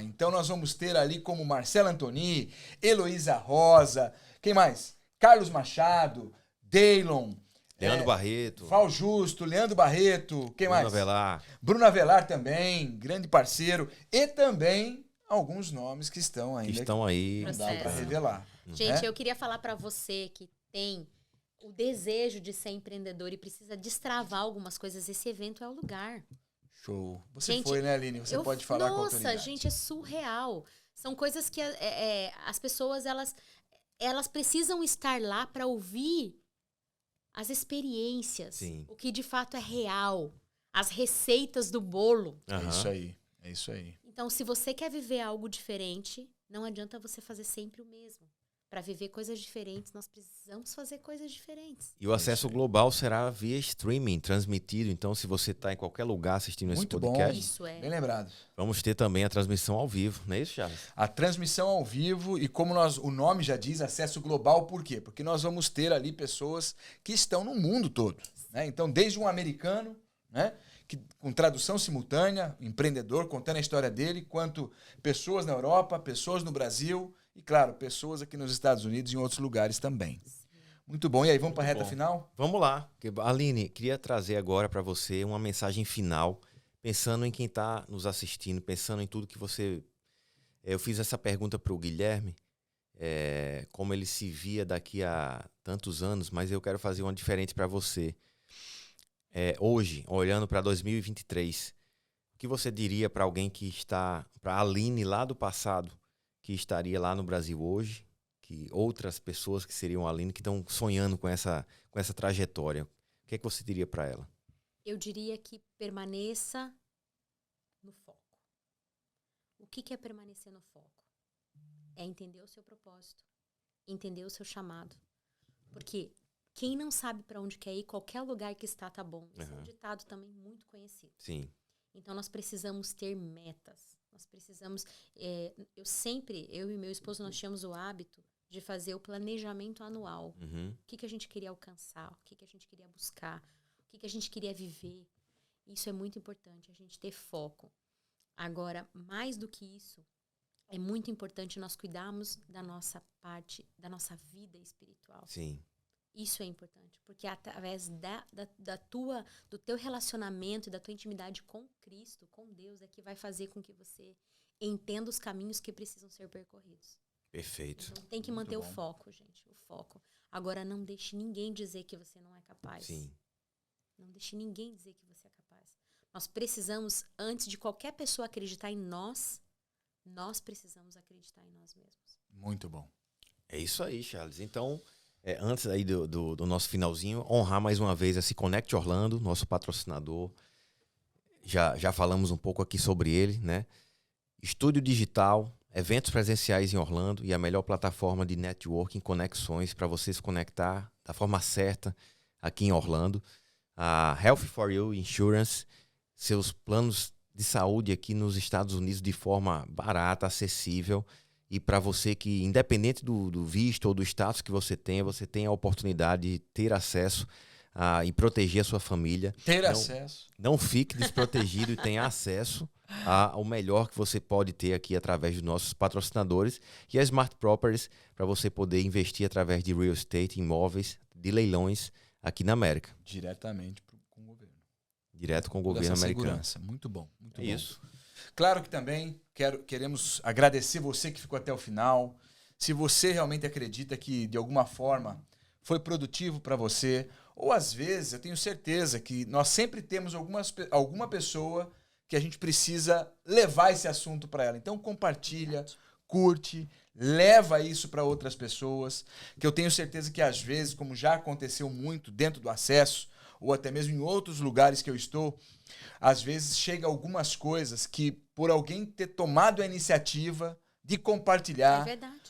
Então nós vamos ter ali como Marcela Antoni, Heloísa Rosa, quem mais? Carlos Machado, Daylon, Leandro Barreto, Val Justo, Leandro Barreto, quem mais? Bruno Avelar também, grande parceiro. E também alguns nomes que estão ainda. Que estão aí. Não dá para revelar. Gente, eu queria falar para você que tem o desejo de ser empreendedor e precisa destravar algumas coisas. Esse evento é o lugar. Show. Você foi, né, Aline? Você pode falar com a autoridade. Nossa, gente, é surreal. São coisas que as pessoas, elas precisam estar lá para ouvir as experiências. Sim. O que de fato é real. As receitas do bolo. É isso aí. Então, se você quer viver algo diferente, não adianta você fazer sempre o mesmo. Para viver coisas diferentes, nós precisamos fazer coisas diferentes. E o acesso global será via streaming, transmitido. Então, se você está em qualquer lugar assistindo esse podcast... Bom. Isso é. Bem lembrado. Vamos ter também a transmissão ao vivo, não é isso, Charles? A transmissão ao vivo e como o nome já diz, acesso global, por quê? Porque nós vamos ter ali pessoas que estão no mundo todo. Né? Então, desde um americano, né? Com tradução simultânea, empreendedor, contando a história dele, quanto pessoas na Europa, pessoas no Brasil e, claro, pessoas aqui nos Estados Unidos e em outros lugares também. Muito bom. E aí, vamos para a reta final? Vamos lá. Aline, queria trazer agora para você uma mensagem final, pensando em quem está nos assistindo, pensando em tudo que você... Eu fiz essa pergunta para o Guilherme, como ele se via daqui a tantos anos, mas eu quero fazer uma diferente para você. Hoje, olhando para 2023, o que você diria para alguém que está... Para a Aline lá do passado, que estaria lá no Brasil hoje, que outras pessoas que seriam a Aline, que estão sonhando com essa trajetória. O que é que você diria para ela? Eu diria que permaneça no foco. O que é permanecer no foco? É entender o seu propósito, entender o seu chamado, Porque quem não sabe para onde quer ir, qualquer lugar que está tá bom. Esse é um ditado também muito conhecido. Sim. Então, nós precisamos ter metas. Nós precisamos... eu e meu esposo, nós tínhamos o hábito de fazer o planejamento anual. Uhum. O que a gente queria alcançar, o que a gente queria buscar, o que a gente queria viver. Isso é muito importante, a gente ter foco. Agora, mais do que isso, é muito importante nós cuidarmos da nossa parte, da nossa vida espiritual. Sim. Isso é importante, porque através do teu relacionamento e da tua intimidade com Cristo, com Deus, é que vai fazer com que você entenda os caminhos que precisam ser percorridos. Perfeito. Então tem que manter o foco, gente, o foco. Agora, não deixe ninguém dizer que você não é capaz. Sim. Não deixe ninguém dizer que você é capaz. Nós precisamos, antes de qualquer pessoa acreditar em nós precisamos acreditar em nós mesmos. Muito bom. É isso aí, Charles. Então, antes aí do nosso finalzinho, honrar mais uma vez a Se Conecte Orlando, nosso patrocinador. Já falamos um pouco aqui sobre ele, né? Estúdio digital, eventos presenciais em Orlando e a melhor plataforma de networking, conexões para você se conectar da forma certa aqui em Orlando. A Health for You Insurance, seus planos de saúde aqui nos Estados Unidos de forma barata, acessível. E para você que, independente do visto ou do status que você tem a oportunidade de ter acesso e proteger a sua família. Acesso. Não fique desprotegido e tenha acesso ao melhor que você pode ter aqui através dos nossos patrocinadores. E a Smart Properties, para você poder investir através de real estate, imóveis, de leilões aqui na América. Diretamente com o governo. Direto com o governo americano. Segurança. Muito bom. Muito bom. Isso. Claro que também queremos agradecer você que ficou até o final. Se você realmente acredita que, de alguma forma, foi produtivo para você, ou às vezes, eu tenho certeza que nós sempre temos alguma pessoa que a gente precisa levar esse assunto para ela. Então, compartilha, curte, leva isso para outras pessoas, que eu tenho certeza que, às vezes, como já aconteceu muito dentro do Acesso, ou até mesmo em outros lugares que eu estou, às vezes chega algumas coisas que, por alguém ter tomado a iniciativa de compartilhar,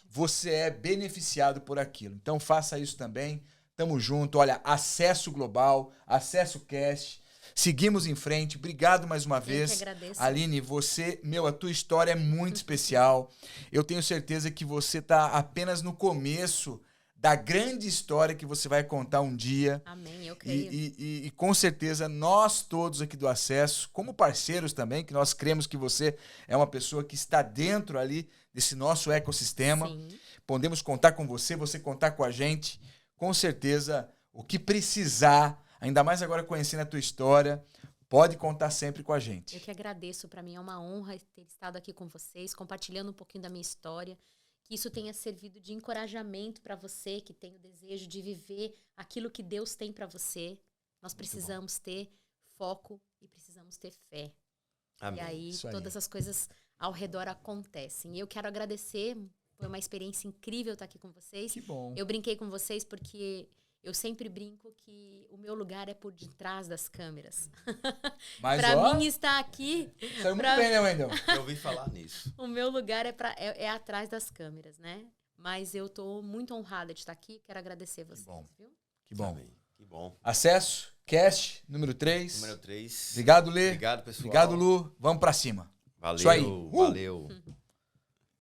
você é beneficiado por aquilo. Então faça isso também. Tamo junto. Olha, Acesso Global, Acesso Cast. Seguimos em frente. Obrigado mais uma vez. Eu que agradeço. Aline, a tua história é muito especial. Eu tenho certeza que você está apenas no começo da grande história que você vai contar um dia. Amém, eu creio. E com certeza nós todos aqui do Acesso, como parceiros também, que nós cremos que você é uma pessoa que está dentro ali desse nosso ecossistema. Sim. Podemos contar com você contar com a gente. Com certeza, o que precisar, ainda mais agora conhecendo a tua história, pode contar sempre com a gente. Eu que agradeço, para mim é uma honra ter estado aqui com vocês, compartilhando um pouquinho da minha história. Que isso tenha servido de encorajamento para você que tem o desejo de viver aquilo que Deus tem para você. Nós precisamos ter foco e precisamos ter fé. Amém. E aí todas as coisas ao redor acontecem. E eu quero agradecer, foi uma experiência incrível estar aqui com vocês. Que bom. Eu brinquei com vocês porque eu sempre brinco que o meu lugar é por detrás das câmeras. Para mim estar aqui... Saiu muito bem, né, Wendel? Eu ouvi falar nisso. O meu lugar é atrás das câmeras, né? Mas eu tô muito honrada de estar aqui. Quero agradecer vocês, viu? Que bom. Amém. Que bom. Acesso, Cast, número 3. Número 3. Obrigado, Lê. Obrigado, pessoal. Obrigado, Lu. Vamos pra cima. Valeu. Isso aí. Valeu.